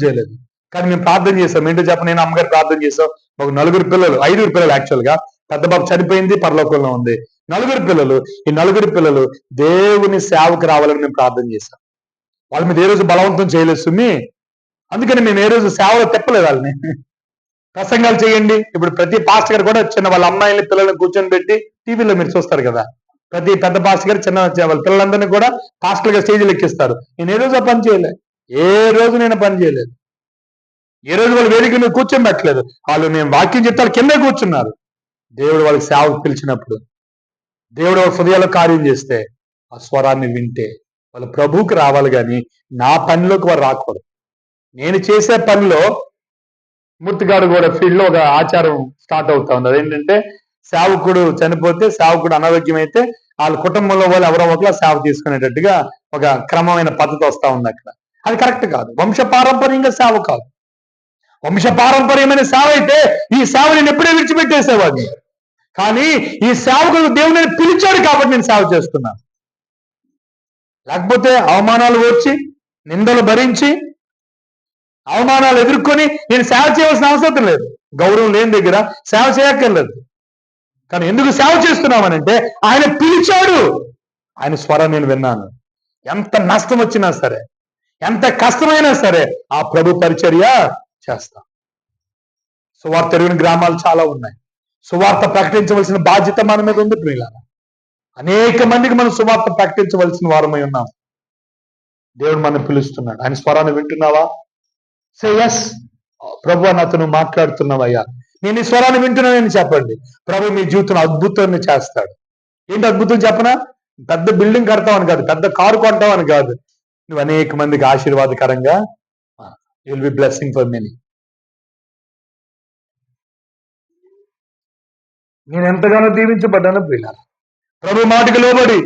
చేయలేదు. కానీ మేము ప్రార్థన చేసాం. ఏంటో చెప్ప, నేను అమ్మగారు ప్రార్థన చేసాం. ఒక 5 పిల్లలు యాక్చువల్ గా. పెద్ద బాబు చనిపోయింది, పరలోకంలో ఉంది. 4 పిల్లలు. ఈ 4 పిల్లలు దేవుని సేవకు రావాలని మేము ప్రార్థన చేశాం. వాళ్ళ మీద ఏ రోజు బలవంతం చేయలేదు సుమి. అందుకని మేము ఏ రోజు సేవలో తిప్పలేదు వాళ్ళని. ప్రసంగాలు చేయండి. ఇప్పుడు ప్రతి పాస్టర్ గారు కూడా చిన్న వాళ్ళ అమ్మాయిని పిల్లల్ని కూర్చొని పెట్టి టీవీలో మీరు చూస్తారు కదా, ప్రతి పెద్ద పాస్టర్ గారు చిన్న వాళ్ళ పిల్లలందరినీ కూడా పాస్టర్ గా స్టేజీలు ఎక్కిస్తారు. నేను ఏ రోజు ఆ పని చేయలేదు. ఏ రోజు వాళ్ళు వేదిక మీద కూర్చొని పెట్టలేదు. వాళ్ళు నేను వాక్యం చెప్తారు కిందే కూర్చున్నారు. దేవుడు వాళ్ళకి సేవకు పిలిచినప్పుడు, దేవుడు వాళ్ళ హృదయాల్లో కార్యం చేస్తే ఆ స్వరాన్ని వింటే వాళ్ళు ప్రభువుకి రావాలి. కానీ నా పనిలోకి వారు రాకూడదు. నేను చేసే పనిలో మూర్తిగాడు కూడా ఫీల్డ్ లో ఒక ఆచారం స్టార్ట్ అవుతా ఉంది. అదేంటంటే సేవకుడు చనిపోతే, సేవకుడు అనారోగ్యం అయితే వాళ్ళ కుటుంబంలో వాళ్ళు ఎవరో ఒకలా సేవ తీసుకునేటట్టుగా ఒక క్రమమైన పద్ధతి వస్తా ఉంది అక్కడ. అది కరెక్ట్ కాదు. వంశపారంపర్యంగా సేవ కాదు. వంశపారంపర్యమైన సేవ అయితే ఈ సేవ నేను ఎప్పుడే విడిచిపెట్టేసేవాడిని. కానీ ఈ సేవకుడు దేవుని పిలిచాడు కాబట్టి నేను సేవ చేస్తున్నాను. లేకపోతే అవమానాలు వచ్చి, నిందలు భరించి, అవమానాలు ఎదుర్కొని నేను సేవ చేయవలసిన అవసరం లేదు. గౌరవం లేని దగ్గర సేవ చేయక్కర్లేదు. కానీ ఎందుకు సేవ చేస్తున్నామనంటే ఆయన పిలిచాడు, ఆయన స్వరం నేను విన్నాను. ఎంత నష్టం వచ్చినా సరే, ఎంత కష్టమైనా సరే ఆ ప్రభు పరిచర్య చేస్తాం. సువార్త ఎరుగని గ్రామాలు చాలా ఉన్నాయి. సువార్త ప్రకటించవలసిన బాధ్యత మన మీద ఉంది ప్రియులారా. అనేక మందికి మనం సువార్త ప్రకటించవలసిన వారమై ఉన్నాం. దేవుడు మనం పిలుస్తున్నాడు. ఆయన స్వరాన్ని వింటున్నావా? Say yes. ప్రభు నాతో నువ్వు మాట్లాడుతున్నావయ్యా, నేను ఈ స్వరాన్ని వింటున్నానని చెప్పండి. ప్రభు మీ జీవితంలో అద్భుతాన్ని చేస్తాడు. ఏంటి అద్భుతం చెప్పనా? పెద్ద బిల్డింగ్ కడతావని కాదు, పెద్ద కారు కొంటావని కాదు, నువ్వు అనేక మందికి ఆశీర్వాదకరంగా, you will be blessing for many. నేను ఎంతగానో దీవించబడ్డాను ప్రియులారా. ప్రభు మాటకి లోబడి,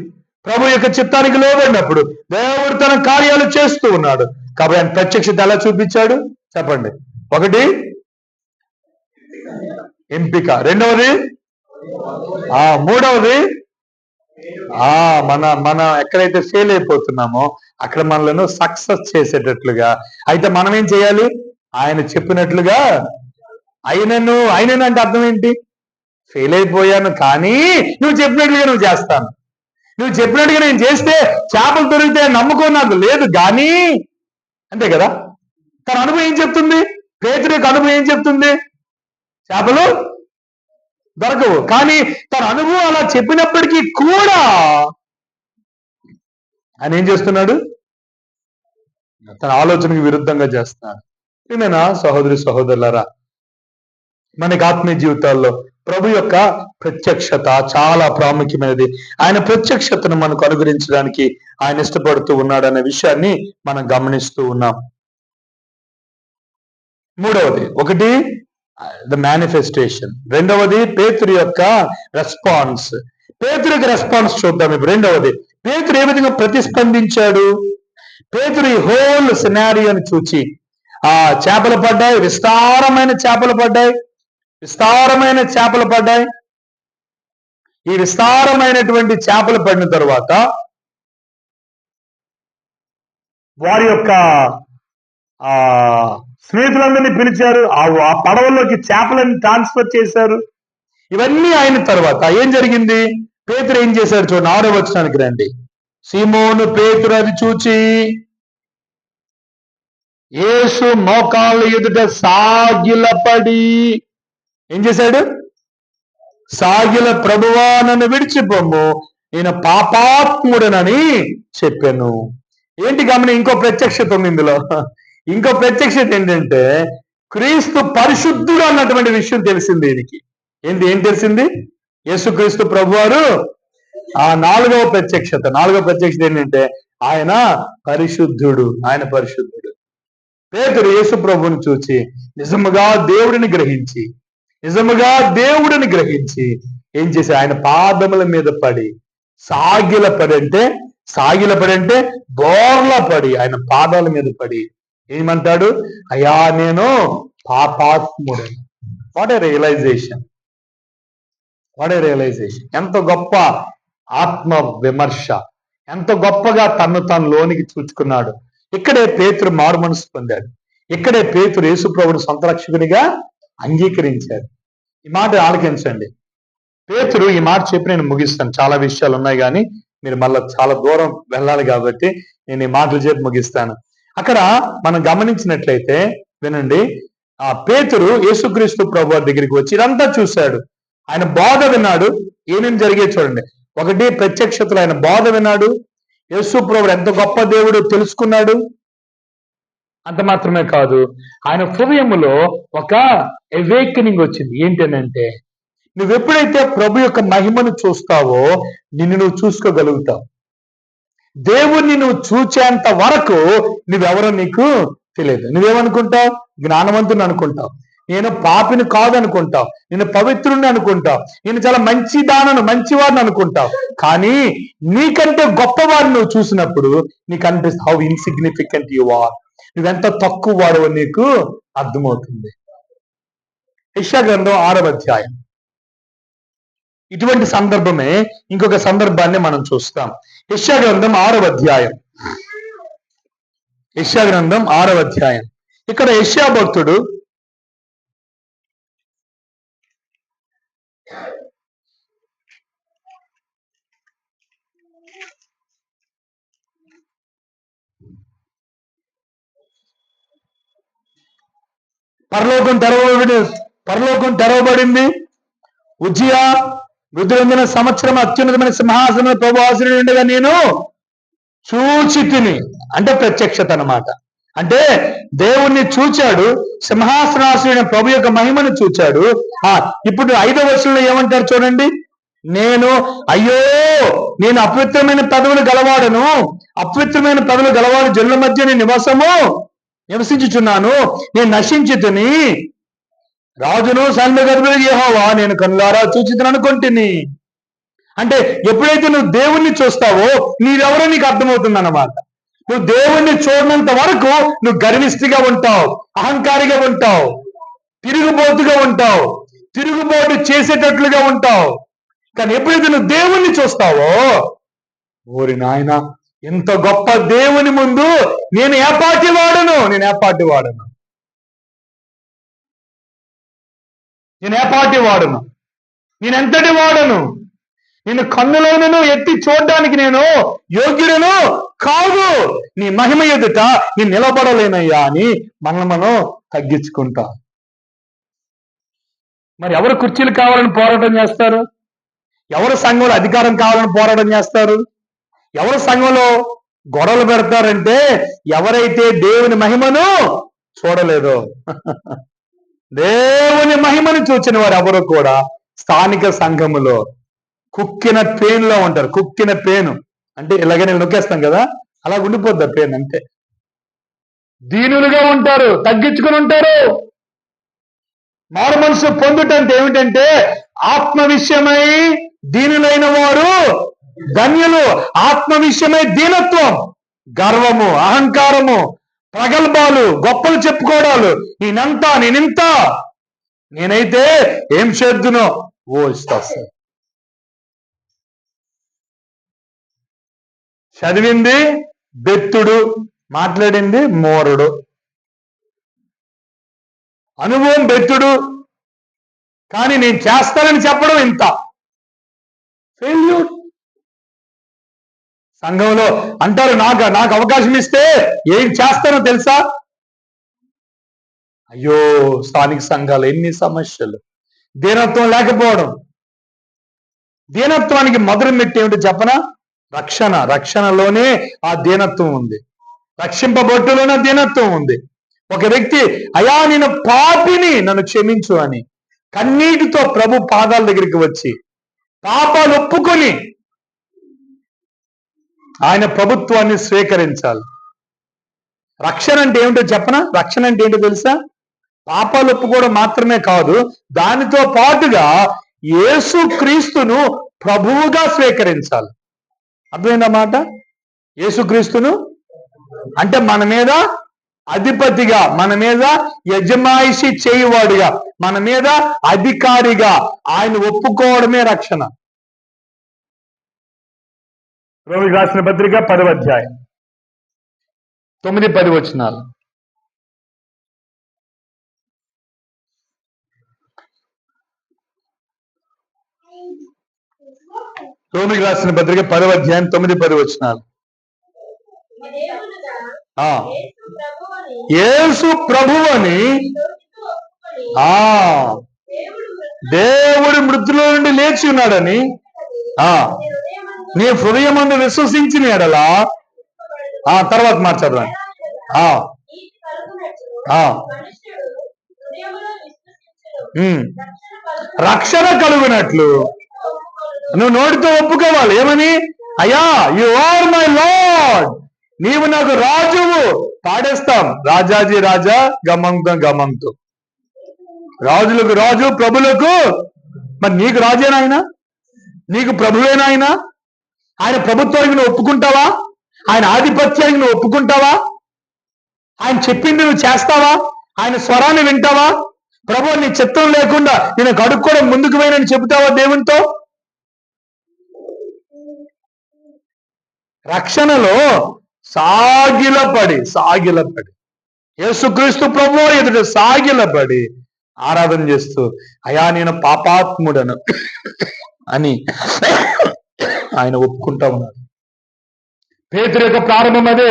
ప్రభు యొక్క చిత్తానికి లోబడినప్పుడు దేవుడు తన కార్యాలు చేస్తూ ఉన్నాడు. కాబట్టి ఆయన ప్రత్యక్షత ఎలా చూపించాడు చెప్పండి? ఒకటి ఎంపిక, రెండవది మూడవది మన ఎక్కడైతే ఫెయిల్ అయిపోతున్నామో అక్కడ మనలను సక్సెస్ చేసేటట్లుగా. అయితే మనం ఏం చేయాలి? ఆయన చెప్పినట్లుగా అయినను అంటే అర్థం ఏంటి? ఫెయిల్ అయిపోయాను కానీ నువ్వు చెప్పినట్లుగా నువ్వు చేస్తాను. నువ్వు చెప్పినట్టుగా నేను చేస్తే చేపలు దొరికితే నమ్మకం నాకు లేదు కానీ, అంతే కదా. తన అనుభవం ఏం చెప్తుంది? పేతురు యొక్క అనుభవం ఏం చెప్తుంది? చేపలు దొరకవు. కానీ తన అనుభవం అలా చెప్పినప్పటికీ కూడా ఆయన ఏం చేస్తున్నాడు? తన ఆలోచనకు విరుద్ధంగా చేస్తున్నాడు. ఏమైనా సహోదరి సహోదరులారా, మనకి ఆత్మీయ జీవితాల్లో ప్రభు యొక్క ప్రత్యక్షత చాలా ప్రాముఖ్యమైనది. ఆయన ప్రత్యక్షతను మనకు అనుగ్రహించడానికి ఆయన ఇష్టపడుతూ ఉన్నాడనే విషయాన్ని మనం గమనిస్తూ ఉన్నాం. మూడవది ఒకటి ద మేనిఫెస్టేషన్, రెండవది పేతురు యొక్క రెస్పాన్స్. పేతురు యొక్క రెస్పాన్స్ చూద్దాం ఇప్పుడు. రెండవది పేతురు ఏ విధంగా ప్రతిస్పందించాడు? పేతురు ఈ హోల్ సినారియోని చూచి, ఆ చేపలు పడ్డాయి, విస్తారమైన చేపలు పడ్డాయి, విస్తారమైన చేపలు పడ్డాయి. ఈ విస్తారమైనటువంటి చేపలు పడిన తర్వాత వారి యొక్క స్నేహితులందరినీ పిలిచారు. ఆ పడవలోకి చేపలను ట్రాన్స్ఫర్ చేశారు. ఇవన్నీ అయిన తర్వాత ఏం జరిగింది? పేతురు ఏం చేశాడు చూడండి, 6వ వచనానికి రండి. సీమోను పేతురు అది చూచి యేసు మోకాళ్ళ ఎదుట సాగిలపడి ఏం చేశాడు? సాగిల, ప్రభువా నన్ను విడిచిపోము, నేను పాపాత్ముడనని చెప్పాను. ఏంటి గమని? ఇంకో ప్రత్యక్షత ఉంది ఇందులో. ఇంకో ప్రత్యక్షత ఏంటంటే క్రీస్తు పరిశుద్ధుడు అన్నటువంటి విషయం తెలిసింది దీనికి. ఏం తెలిసింది? యేసుక్రీస్తు ప్రభువారు నాలుగవ ప్రత్యక్షత ఏంటంటే ఆయన పరిశుద్ధుడు. ఆయన పరిశుద్ధుడు. పేతురు యేసు ప్రభువుని చూచి నిజముగా దేవుడిని గ్రహించి ఏం చేసి ఆయన పాదముల మీద పడి సాగిలపడి అంటే బోర్లా పడి ఆయన పాదాల మీద పడి ఏమంటాడు? అయ్యా నేను పాపాత్ముడని. What a realisation! ఎంత గొప్ప ఆత్మ విమర్శ! ఎంత గొప్పగా తను లోనికి చూచుకున్నాడు. ఇక్కడే పేతురు మారు మనసు పొందాడు. ఇక్కడే పేతురు యేసు ప్రభువుని సొంత రక్షకునిగా అంగీకరించాడు. ఈ మాట ఆలకించండి. పేతురు ఈ మాట చెప్పి నేను ముగిస్తాను. చాలా విషయాలు ఉన్నాయి కానీ మీరు మళ్ళీ చాలా దూరం వెళ్ళాలి కాబట్టి నేను ఈ మాటలు చెప్పి ముగిస్తాను. అక్కడ మనం గమనించినట్లయితే వినండి, ఆ పేతురు యేసుక్రీస్తు ప్రభు దగ్గరికి వచ్చి ఇదంతా చూశాడు. ఆయన బోధ విన్నాడు. ఏమేమి జరిగే చూడండి. ఒకటి ప్రత్యక్షతలు ఆయన బోధ విన్నాడు. యేసు ప్రభు ఎంత గొప్ప దేవుడు తెలుసుకున్నాడు. అంత మాత్రమే కాదు, ఆయన హృదయములో ఒక అవేకనింగ్ వచ్చింది. ఏంటనంటే నువ్వెప్పుడైతే ప్రభు యొక్క మహిమను చూస్తావో నిన్ను నువ్వు చూసుకోగలుగుతావు. దేవుణ్ణి నువ్వు చూచేంత వరకు నువ్వెవరో నీకు తెలియదు. నువ్వేమనుకుంటావు? జ్ఞానవంతుని అనుకుంటావు, నేను పాపిని కాదనుకుంటావు, నేను పవిత్రుని అనుకుంటావు, నేను చాలా మంచివాడిని అనుకుంటావు. కానీ నీకంటే గొప్పవాడిని నువ్వు చూసినప్పుడు నీకు అనిపిస్తుంది హౌ ఇన్సిగ్నిఫికెంట్ యు ఆర్. నువ్వెంత తక్కువ వాడవో నీకు అర్థమవుతుంది. యెషయా గ్రంథం 6వ అధ్యాయం. ఇటువంటి సందర్భమే ఇంకొక సందర్భాన్ని మనం చూస్తాం. యెషయా గ్రంథం 6వ అధ్యాయం. ఇక్కడ యెషయా భక్తుడు పరలోకం తెరవబడింది. ఉజ్జియా వృద్ధులందిన సంవత్సరం అత్యున్నతమైన సింహాసనం ప్రభువాసనుడు ఉండగా నేను చూచి తిని, అంటే ప్రత్యక్షత అన్నమాట. అంటే దేవుణ్ణి చూచాడు, సింహాసనాసుడైన ప్రభు యొక్క మహిమను చూచాడు. ఇప్పుడు 5వ వచనంలో ఏమంటారు చూడండి, అయ్యో నేను అపవిత్రమైన పెదవులు గలవాడను, అపవిత్రమైన పెదవులు గలవాడు జనుల మధ్య నేను నివసించుచున్నాను, నేను నశించి తిని రాజును సైన్యగర్భుడు యెహోవా నేను కనులారా చూచితిని అనుకొంటిని. అంటే ఎప్పుడైతే నువ్వు దేవుణ్ణి చూస్తావో నీవెవరో నీకు అర్థమవుతుంది అన్నమాట. నువ్వు దేవుణ్ణి చూడనంత వరకు నువ్వు గర్విష్ఠిగా ఉంటావు, అహంకారిగా ఉంటావు, తిరుగుబోతుగా ఉంటావు, తిరుగుబోటు చేసేటట్లుగా ఉంటావు. కానీ ఎప్పుడైతే నువ్వు దేవుణ్ణి చూస్తావో, ఓరి నాయన ఇంత గొప్ప దేవుని ముందు నేను ఏపాటి వాడను, నేను ఎంతటి వాడను, నేను కన్నులైనను ఎత్తి చూడడానికి నేను యోగ్యుడను కాదు, నీ మహిమ ఎదుట నేను నిలబడలేనయ్యా అని మనం తగ్గించుకుంటాం. మరి ఎవరు కుర్చీలు కావాలని పోరాటం చేస్తారు? ఎవరు సంఘంలో అధికారం కావాలని పోరాటం చేస్తారు? ఎవరు సంఘంలో గొడవలు పెడతారంటే ఎవరైతే దేవుని మహిమను చూడలేదో. దేవుని మహిమను చూచిన వారు ఎవరు కూడా స్థానిక సంఘములో కుక్కిన పేనులో ఉంటారు. కుక్కిన పేను అంటే ఇలాగనే నొక్కేస్తాం కదా, అలా ఉండిపోద్ది పేను, అంతే. దీనులుగా ఉంటారు, తగ్గించుకుని ఉంటారు. మారు మనసు పొందుటంటే ఏమిటంటే ఆత్మ విషయమై దీనులైన వారు ధన్యులు. ఆత్మ విషయమై దీనత్వం, గర్వము, అహంకారము, ప్రగల్భాలు, గొప్పలు చెప్పుకోవడాలు, నేనింత, నేనైతే ఏం చేద్దునో ఇస్తా. చదివింది బెత్తుడు, మాట్లాడింది మోరుడు. అనుభవం బెత్తుడు, కానీ నేను చేస్తానని చెప్పడం ఇంత ఫెయిల్యూర్. సంఘంలో అంటారు నాకు అవకాశం ఇస్తే ఏం చేస్తానో తెలుసా? అయ్యో స్థానిక సంఘాలు ఎన్ని సమస్యలు. దీనత్వం లేకపోవడం. దీనత్వానికి మొదలు మెట్టి ఏమిటో చెప్పనా? రక్షణలోనే ఆ దీనత్వం ఉంది. రక్షింపబొట్టులోనే దీనత్వం ఉంది. ఒక వ్యక్తి అయా నేను పాపిని, నన్ను క్షమించు అని కన్నీటితో ప్రభు పాదాల దగ్గరికి వచ్చి పాపాలు ఒప్పుకొని ఆయన ప్రభుత్వాన్ని స్వీకరించాలి. రక్షణ అంటే ఏమిటో చెప్పనా? రక్షణ అంటే ఏంటో తెలుసా? పాపాలు ఒప్పుకోవడం మాత్రమే కాదు, దానితో పాటుగా యేసు క్రీస్తును ప్రభువుగా స్వీకరించాలి. అర్థమైందన్నమాట? యేసుక్రీస్తును అంటే మన మీద అధిపతిగా, మన మీద యజమాయిషి చేయువాడిగా, మన మీద అధికారిగా ఆయన ఒప్పుకోవడమే రక్షణ. రోమిలకు రాసిన పత్రిక 10వ అధ్యాయం 9-10 వచనాలు. రోమిలకు రాసిన పత్రిక 10వ అధ్యాయం 9-10 వచనాలు. యేసు ప్రభువని దేవుడు మృతుల నుండి లేచి ఉన్నాడని నీ హృదయమందు విశ్వసించిన ఎడలా, తర్వాత మార్చదండి, రక్షణ కలుగునట్లు నువ్వు నోటితో ఒప్పుకోవాలి. ఏమని? అయ్యా యు ఆర్ మై లార్డ్, నీవు నాకు రాజువు. పాడేస్తాం రాజాజీ రాజా గమంతో. రాజులకు రాజు, ప్రభులకు. మరి నీకు రాజేనా ఆయన? నీకు ప్రభువేనా ఆయన? ఆయన ప్రభుత్వానికి నువ్వు ఒప్పుకుంటావా? ఆయన ఆధిపత్యానికి నువ్వు ఒప్పుకుంటావా? ఆయన చెప్పింది నువ్వు చేస్తావా? ఆయన స్వరాన్ని వింటావా? ప్రభు నీ చిత్తం లేకుండా నేను కడుక్కోవడం ముందుకు పోయినని చెబుతావా దేవునితో? రక్షణలో సాగిలపడి యేసుక్రీస్తు ప్రభువు ఎదుట సాగిలపడి ఆరాధన చేస్తూ అయా నేను పాపాత్ముడను అని ఆయన ఒప్పుకుంటా ఉన్నాడు. పేతురు యొక్క ప్రారంభం అదే.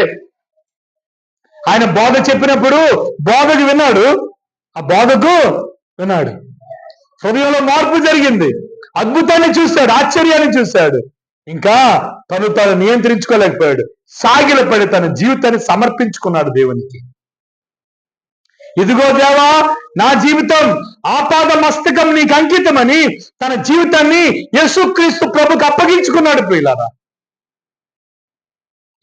ఆయన బోధ చెప్పినప్పుడు బోధకు విన్నాడు, ఆ బోధకు విన్నాడు. హృదయంలో మార్పు జరిగింది. అద్భుతాన్ని చూశాడు, ఆశ్చర్యాన్ని చూశాడు. ఇంకా తాను నియంత్రించుకోలేకపోయాడు. సాగిలపడి తన జీవితాన్ని సమర్పించుకున్నాడు దేవునికి. ఇదిగో దేవా, నా జీవితం ఆపాద మస్తకం నీకు అంకితమని తన జీవితాన్ని యేసుక్రీస్తు ప్రభుకు అప్పగించుకున్నాడు. ప్రియులారా,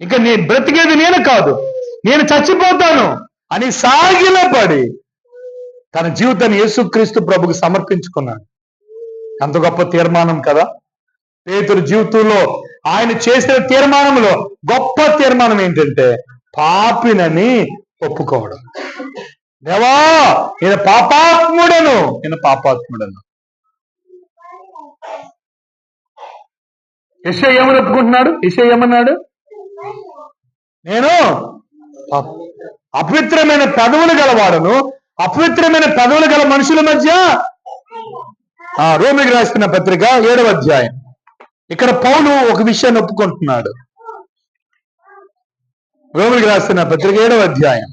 ఇక నేను బ్రతికేది నేను కాదు, నేను చచ్చిపోతాను అని సాగిలపడి తన జీవితాన్ని యేసుక్రీస్తు ప్రభుకు సమర్పించుకున్నాడు. అంత గొప్ప తీర్మానం కదా. పేతురు జీవితంలో ఆయన చేసిన తీర్మానంలో గొప్ప తీర్మానం ఏంటంటే పాపినని ఒప్పుకోవడం. దేవా, నేను పాపాత్ముడను. యెషయా ఏమని ఒప్పుకుంటున్నాడు? యెషయా ఏమన్నాడు? నేను అపవిత్రమైన పెదవులు గలవాడను, అపవిత్రమైన పెదవులు గల మనుషుల మధ్య. రోమికి రాసిన పత్రిక 7వ అధ్యాయం. ఇక్కడ పౌలు ఒక విషయాన్ని ఒప్పుకుంటున్నాడు. రోమికి రాసిన పత్రిక 7వ అధ్యాయం.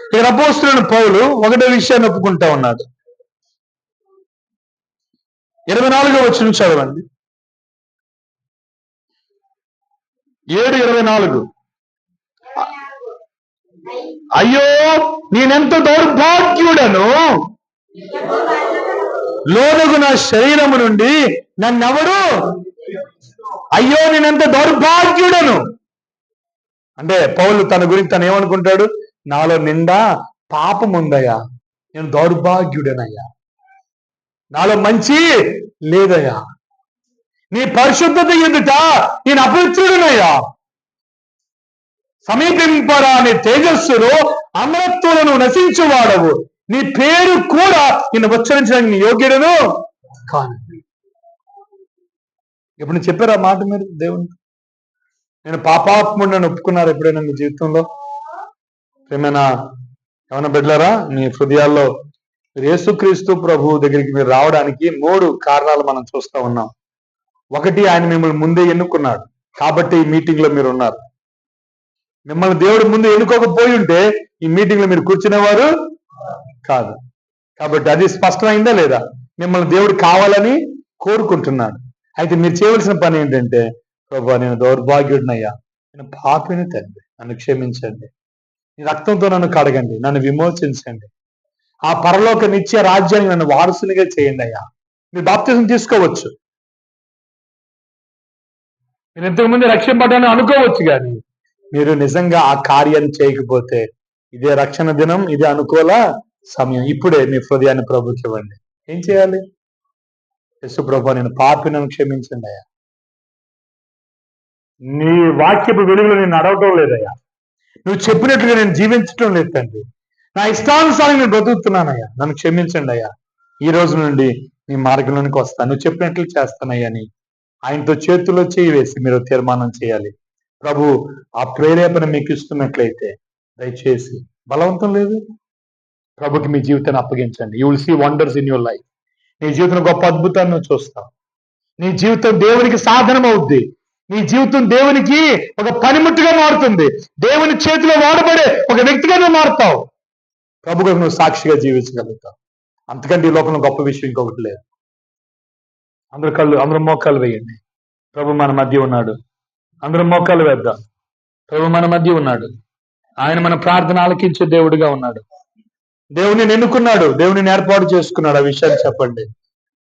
ఇక్కడ అపోస్తలుడైన పౌలు ఒకటో విషయాన్ని ఒప్పుకుంటా ఉన్నాడు. 24వ వచనం చదవండి. 7:24. అయ్యో, నేనెంత దౌర్భాగ్యుడను, లోనగు నా శరీరము నుండి నన్నెవడు. అయ్యో, నేనెంత దౌర్భాగ్యుడను అంటే పౌలు తన గురించి తను ఏమనుకుంటాడు? నాలో నిండా పాపం ఉందయ్యా, నేను దౌర్భాగ్యుడనయ్యా, నాలో మంచి లేదయ్యా, నీ పరిశుద్ధత ఎదుట నేను అపవిత్రుడనయ్యా, సమీపింపరా నీ తేజస్సులో అమరత్తులను నశించువాడవు, నీ పేరు కూడా నేను ఉచ్చరించడానికి నీ యోగ్యుడను కాను. ఎప్పుడు చెప్పారా మాట మీరు దేవుని? నేను పాపాత్ముడిని ఒప్పుకున్నారు ఎప్పుడైనా మీ జీవితంలో? ఏమైనా బిడ్డలారా, మీ హృదయాల్లో యేసుక్రీస్తు ప్రభు దగ్గరికి మీరు రావడానికి 3 కారణాలు మనం చూస్తూ ఉన్నాం. ఒకటి, ఆయన మిమ్మల్ని ముందే ఎన్నుకున్నాడు కాబట్టి ఈ మీటింగ్ లో మీరు ఉన్నారు. మిమ్మల్ని దేవుడు ముందు ఎన్నుకోకపోయి ఉంటే ఈ మీటింగ్ లో మీరు కూర్చునేవారు కాదు. కాబట్టి అది స్పష్టమైందా లేదా? మిమ్మల్ని దేవుడు కావాలని కోరుకుంటున్నాడు. అయితే మీరు చేయవలసిన పని ఏంటంటే, ప్రభు, నేను దౌర్భాగ్యుడినయ్యా, నేను పాపిని తండ్రి, నన్ను క్షమించండి, నీ రక్తంతో నన్ను కడగండి, నన్ను విమోచించండి, ఆ పరలోక నిత్య రాజ్యాన్ని నన్ను వారసునిగా చేయండి అయ్యా. మీరు బాప్తిజం తీసుకోవచ్చు, మీరు ఇంతకుముందు రక్షింపబడ్డాను అనుకోవచ్చు, కానీ మీరు నిజంగా ఆ కార్యాన్ని చేయకపోతే ఇదే రక్షణ దినం, ఇదే అనుకూల సమయం. ఇప్పుడే మీ హృదయాన్ని ప్రభుకి ఇవ్వండి. ఏం చేయాలి? యేసు ప్రభు, నేను పాపినను క్షమించండి అయ్యా, నీ వాక్యపు వెలుగులో నేను నడవటం లేదయ్యా, నువ్వు చెప్పినట్లుగా నేను జీవించటం లేదు తండ్రి, నా ఇష్టానుసారం నేను బ్రతుకుతున్నానయ్యా, నన్ను క్షమించండి అయ్యా, ఈ రోజు నుండి నీ మార్గంలోనికి వస్తాను, నువ్వు చెప్పినట్లు చేస్తానయ్యా అని ఆయనతో చేతుల్లో చేయి వేసి మీరు తీర్మానం చేయాలి. ప్రభు ఆ ప్రేరేపణ మీకు ఇస్తున్నట్లయితే దయచేసి, బలవంతం లేదు, ప్రభుకి మీ జీవితాన్ని అప్పగించండి. You will see wonders in your life. నీ జీవితంలో గొప్ప అద్భుతాన్ని నువ్వు చూస్తావు. నీ జీవితం దేవునికి సాధనం అవుద్ది. నీ జీవితం దేవునికి ఒక పనిముట్టుగా మారుతుంది. దేవుని చేతిలో వాడబడే ఒక వ్యక్తిగా నువ్వు మారుతావు. ప్రభుగా నువ్వు సాక్షిగా జీవించగలుగుతావు. అంతకంటే ఈ లోకంలో గొప్ప విషయం ఇంకొకటి లేదు. అందరూ మోకాలు వేయండి. ప్రభు మన మధ్య ఉన్నాడు. అందరూ మోకాలు వేద్దాం. ప్రభు మన మధ్య ఉన్నాడు. ఆయన మన ప్రార్థన ఆలకించే దేవుడిగా ఉన్నాడు. దేవుని ఎన్నుకున్నాడు, దేవుని ఏర్పాటు చేసుకున్నాడు. ఆ విషయాన్ని చెప్పండి.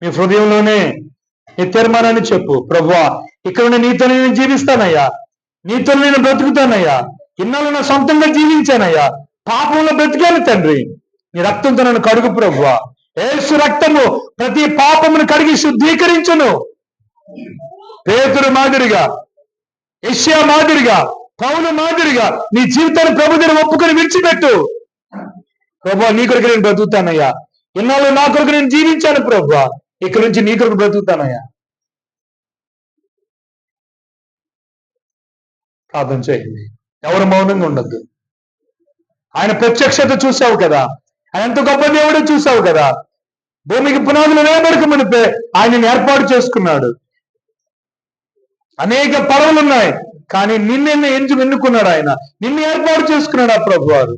మీ హృదయంలోనే నీ తీర్మానాన్ని చెప్పు. ప్రభువా, ఇక్కడ నీతో నేను జీవిస్తానయ్యా, నీతో నేను బ్రతుకుతానయ్యా, ఇన్నాళ్ళు నా సొంతంగా జీవించానయ్యా, పాపంలో బ్రతికాను తండ్రి, నీ రక్తంతో నన్ను కడుగు ప్రభువా. యేసు రక్తము ప్రతి పాపమును కడిగి శుద్ధీకరించును. పేతురు మాదిరిగా, యెషయా మాదిరిగా, పౌలు మాదిరిగా నీ జీవితాన్ని ప్రభు దగ్గర ఒప్పుకొని విడిచిపెట్టు. ప్రభువా, నీ కొరకు నేను బ్రతుకుతానయ్యా, ఇన్నాళ్ళు నా కొరకు నేను జీవించాను ప్రభువా, ఇక్కడ నుంచి నీ కొరకు బ్రతుకుతానయ్యా. ప్రార్థన చేయండి. ఎవరు మౌనంగా ఉండద్దు. ఆయన ప్రత్యక్షత చూసావు కదా, ఆయన ఎంత గొప్ప దేవుడో చూసావు కదా. భూమికి పునాదులు వేయబడక మునిపే ఆయనను ఏర్పాటు చేసుకున్నాడు. అనేక పడవలు ఉన్నాయి, కానీ నిన్ను ఎన్నుకున్నాడు ఆయన, నిన్ను ఏర్పాటు చేసుకున్నాడు ఆ ప్రభు వారు.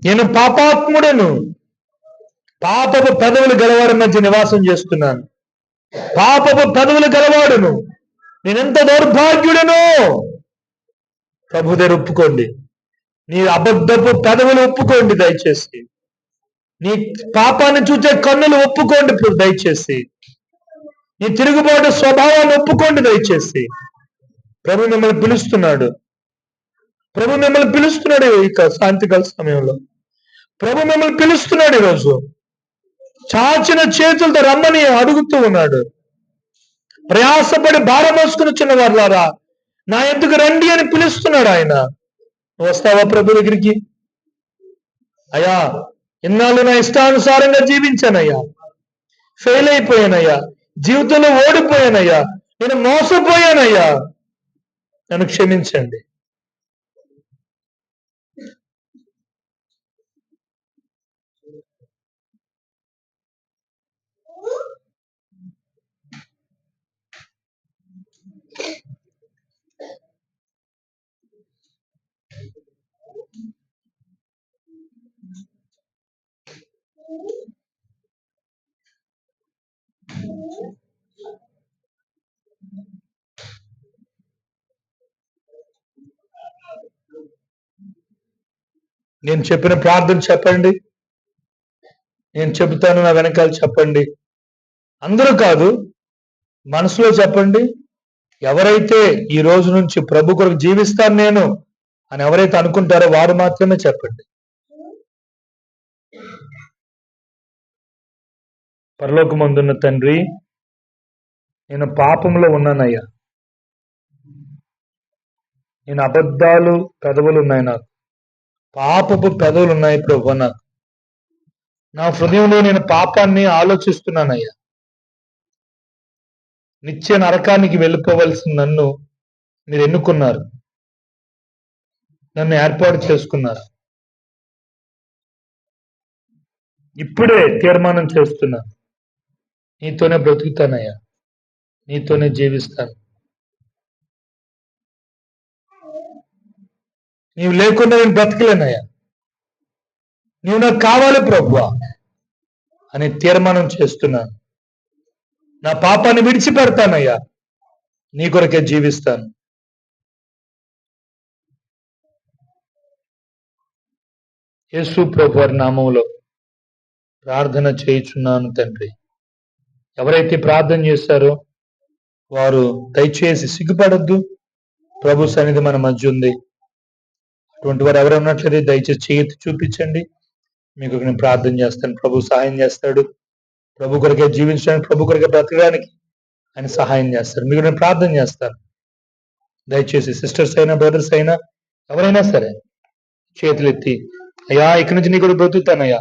నేను పాపాత్ముడను, పాపపు పెదవులు గలవాడి మధ్య నివాసం చేస్తున్నాను. పాపపు పెదవులు గలవాడును, నేనెంత దౌర్భాగ్యుడను. ప్రభు దగ్గర ఒప్పుకోండి. నీ అబద్ధపు పెదవులు ఒప్పుకోండి దయచేసి. నీ పాపాన్ని చూసే కన్నులు ఒప్పుకోండి దయచేసి. నీ తిరుగుబాటు స్వభావాన్ని ఒప్పుకోండి దయచేసి. ప్రభు మిమ్మల్ని పిలుస్తున్నాడు. ప్రభు మిమ్మల్ని పిలుస్తున్నాడు. ఇక సాయంత్రకాల సమయంలో ప్రభు మిమ్మల్ని పిలుస్తున్నాడు. ఈరోజు చాచిన చేతులతో రమ్మని అడుగుతూ ఉన్నాడు. ప్రయాసపడి భారం మోసుకుని చిన్న వారులారా నా ఎందుకు రండి అని పిలుస్తున్నాడు ఆయన. వస్తావా ప్రభు దగ్గరికి? అయ్యా, ఇన్నాళ్ళు నా ఇష్టానుసారంగా జీవించానయ్యా, ఫెయిల్ అయిపోయానయ్యా, జీవితంలో ఓడిపోయానయ్యా, నేను మోసపోయానయ్యా, నన్ను క్షమించండి. నేను చెప్పిన ప్రార్థన చెప్పండి. నేను చెబుతాను, నా వెనకాల చెప్పండి. అందరూ కాదు, మనసులో చెప్పండి. ఎవరైతే ఈ రోజు నుంచి ప్రభు కొరకు జీవిస్తాను నేను అని ఎవరైతే అనుకుంటారో వారు మాత్రమే చెప్పండి. పరలోకమందున్న తండ్రి, నేను పాపంలో ఉన్నానయ్యా. నేను అబద్ధాలు పెదవులు ఉన్నాయి, నాకు పాపపు పెదవులు ఉన్నాయి ప్రభు. నాకు నా హృదయంలో నేను పాపాన్ని ఆలోచిస్తున్నానయ్యా. నిత్య నరకానికి వెళ్ళిపోవలసిన నన్ను మీరు ఎన్నుకున్నారు, నన్ను ఏర్పాటు చేసుకున్నారు. ఇప్పుడే తీర్మానం చేస్తున్నా, నీతోనే బ్రతుకుతానయ్యా, నీతోనే జీవిస్తాను. నీవు లేకుండా నేను బ్రతకలేనయ్యా, నీవు నాకు కావాలి ప్రభువా అని తీర్మానం చేస్తున్నాను. నా పాపాన్ని విడిచిపెడతానయ్యా, నీ కొరకే జీవిస్తాను. యేసు ప్రభు వారి నామములో ప్రార్థన చేయుచున్నాను తండ్రి. ఎవరైతే ప్రార్థన చేస్తారో వారు దయచేసి సిగ్గుపడద్దు. ప్రభు సన్నిధి మన మధ్య ఉంది. అటువంటి వారు ఎవరు ఉన్నట్లయితే దయచేసి చేతి చూపించండి, మీకు నేను ప్రార్థన చేస్తాను. ప్రభు సహాయం చేస్తాడు. ప్రభు కొరకే జీవించడానికి, ప్రభు కొరకే బ్రతకడానికి ఆయన సహాయం చేస్తాడు. మీకు నేను ప్రార్థన చేస్తాను. దయచేసి సిస్టర్స్ అయినా బ్రదర్స్ అయినా ఎవరైనా సరే చేతులు ఎత్తి, అయ్యా ఇక్కడి నుంచి నీ కూడా బ్రతుకుతానయ్యా,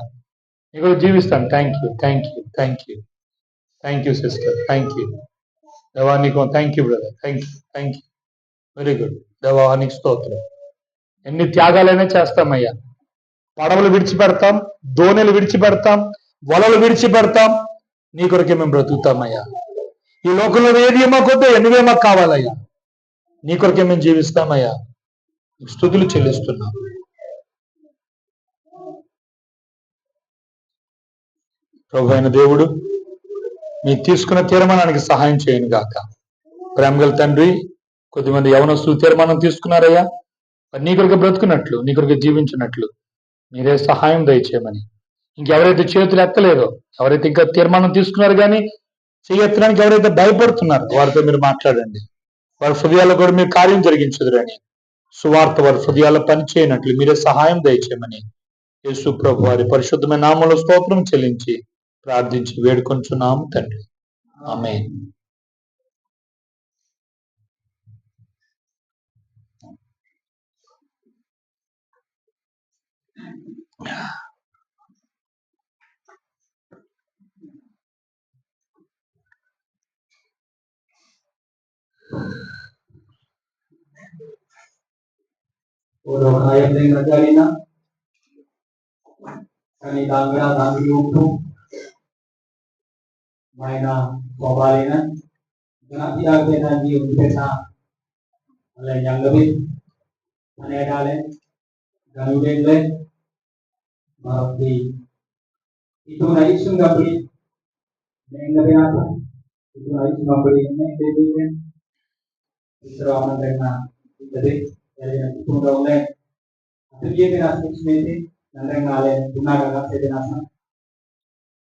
నీ కూడా జీవిస్తాను. Thank you, thank you, thank you, thank you sister, thank you దేవా, నీకు thank you brother, thank you, thank you, very good దేవా, నీకు స్తోత్రం. ఎన్ని త్యాగాలైనా చేస్తామయ్యా. పడవలు విడిచిపెడతాం, దోణెలు విడిచిపెడతాం, వలలు విడిచిపెడతాం, నీ కొరకే మేము బ్రతుకుతామయ్యా. ఈ లోకంలో ఏది మాకొద్దు, ఎన్నివే మాకు కావాలయ్యా, నీ కొరకే మేము జీవిస్తామయ్యా. స్తుతులు చెల్లిస్తున్నాం. ప్రభు అయిన దేవుడు మీ తీసుకున్న తీర్మానానికి సహాయం చేయను గాక. ప్రేమగల తండ్రి, కొద్దిమంది యవనస్తులు తీర్మానం తీసుకున్నారయ్యా, నీ కొరకు బ్రతుకున్నట్లు, నీ కొరకు జీవించినట్లు మీరే సహాయం దయచేయమని. ఇంకెవరైతే చేతులు ఎత్తలేదో, ఎవరైతే ఇంకా తీర్మానం తీసుకున్నారు కానీ చేయెత్తడానికి ఎవరైతే భయపడుతున్నారో వారితో మీరు మాట్లాడండి. వారి హృదయాల్లో కూడా మీరు కార్యం జరిగించదురని, సువార్త వారి హృదయాల్లో పనిచేయనట్లు మీరే సహాయం దయచేయమని యేసు ప్రభు వారి పరిశుద్ధమైన నామములో స్తోత్రం చెల్లించి ప్రార్థించి వేడుకొంచున్నాము తండ్రి. ఆమేన్. Orang ayam yang ngajarina, kani dangra dangi untuk maina kobalina, jangan tidak kena di umpena, oleh yang lebih, mana ada ganudenle marati itu naik sungai beli nengah benata itu naik sungai beli nengah beli itu aman dengan jadi yang itu udah itu dia benasa semedi nengah ngale guna gana se benasa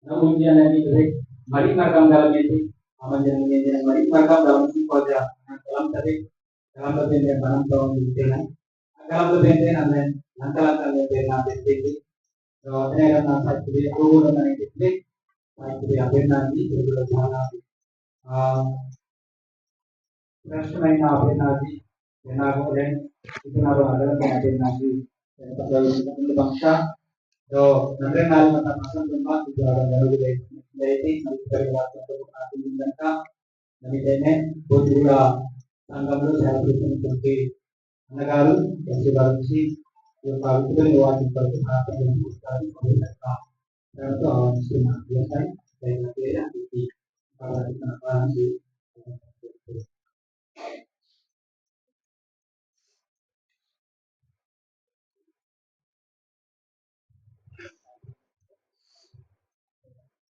namun dia nanti jadi mari markam dalam itu aman jadi mari markam dalam si koja dalam tadi yang barang tahun itu kan dalam tadi nanti nanti benasa itu Saya akan saya pilih dulu dengan ini, saya pilih apa nanti berbeda sana. Nasional apa nanti, benar boleh itu naruh ada apa nanti. Kalau untuk bangsa, so nanti nanti mata masa tempat juga ada baru dari dari waktu untuk aku minta dari ini buat juga tanggal itu saya beri seperti negara yang sudah sih yang tahu itu yang wajib berkata yang sekali pemerintah dan itu awal sunnah biasa dari nanti ya di kalau kita nanti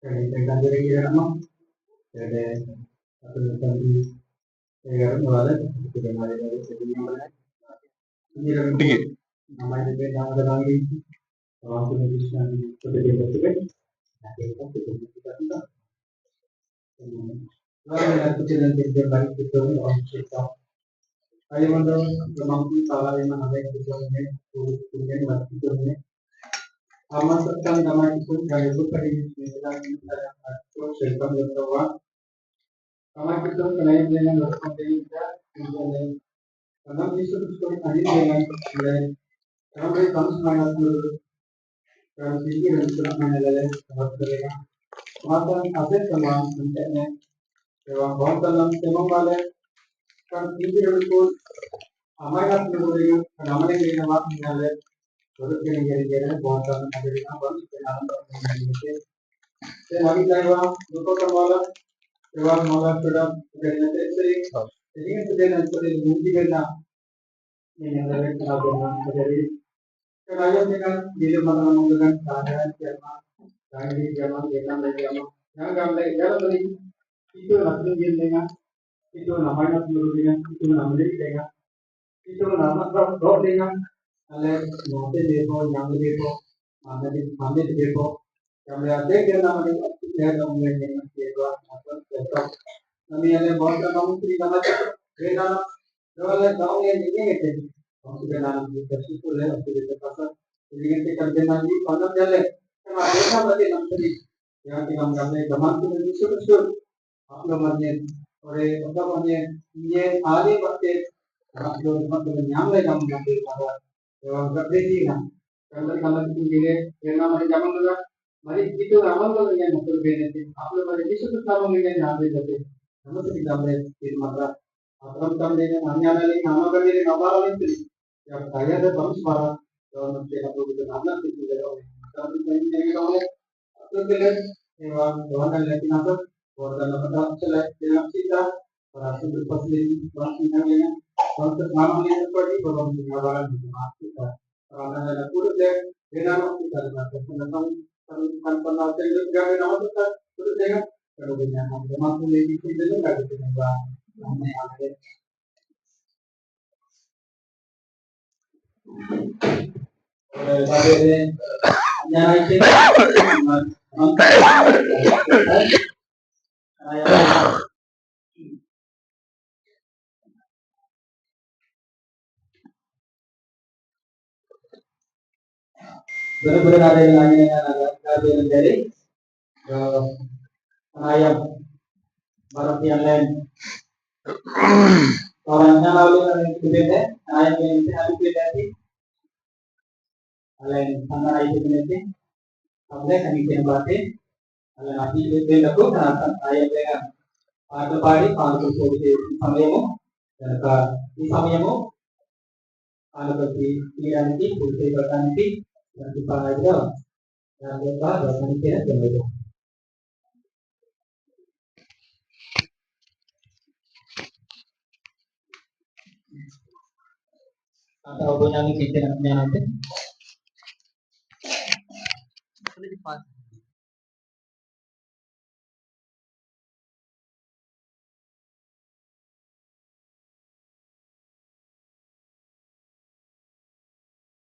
dari tentang diri kita nama dari satu tadi saya mulai itu dengan dari sebelumnya mana ini ఇంటికి namanya beda ada lagi kalau aku bisa sudah dibutuhkan nanti kita kita lalu yang kecil dan kecil baik itu orang kita Ayo mandor mampu salah yang ada yang kecuali kemudian waktu itu amat tentang nama itu dari itu tadi misalnya kita atau selpan berdoa nama kita kenai dengan berkonten kita kemudian karena itu sesuatu tadi dengan karena mereka kamu semangat dulu karena tinggi dan sudah mengalami sama mereka maka aset sama nantinya lewat bawah dalam temang balik kan tinggi dan हमारे पास में बोलेगा हमारे लिए नवाब निकाले तो के लिए ये बहुत सारा नजर ना बन के नाम पर से नवी जाएगा दुको का वाला जवाब माला फिर करने से लेकिन तो देना तो मूवी करना ये नजर खराब होना नजर kan ayo dengan dili mana menggunakan keadaan Jerman, dari Jerman, Jerman, yang gambar jalan tadi itu langsung dengan itu namanya dengan itu namanya dengan itu nama roh dengan ale nanti depo yang depo mande depo yang ada yang namanya ya namanya dengan depo atau depo kami ale bahasa kamu tidak ada beda kalau tahu yang ini itu kamu sudah nanti tersipu le sudah terpaksa jadi kita kerja nanti pada jalan karena ada berarti nanti yang kita gambar zaman itu sudah आप लोग मने और मतलब मने ये आगे बढ़ते आप लोग मतलब ध्यान ले काम करते हैं और करते ही ना कलर कलर की चीजें करना मने जमा लगा मने कितो अमल कर रहे हैं मतलब बेने से आप लोग मने किसी तो काम में ध्यान दे देते समझ सकते हैं हमने फिर मतलब अपना काम देने मान्य आने लगे काम करने के नवार वाले थे या काया से बंस मारा तो मतलब आप लोग को नाम से चीजें हो तब कहीं नहीं होंगे तो के लिए ये बात लेकिन आप और dalam kata celah dalam kita para sumber fasilitas masing yang untuk mengambil seperti bahwa pengawalan di kita karena ada kulit yang benar kita dapat tentang pernah terjadi juga nama kita kulit dengan kalau dengan nama kulit itu juga nggak bisa nambah namanya ada dari nyala itu benar-benar ada yang lain yang ada yang dari ayam barang yang lain orangnya lalu yang itu beda ayam yang itu habis beda sih lain sama ayam itu beda हमने कहीं के बातें अगर आप ये पे लगो ना आया बेगा पाटल पाड़ी पाटल सोचे సమయము కనుక ఈ సమయము ఆనపతి తీయడానికి పూర్తి చేయడానికి ప్రతి పాడగా దాని యొక్క దర్శనానికి జరగదు आता अगोदर किती ज्ञान होते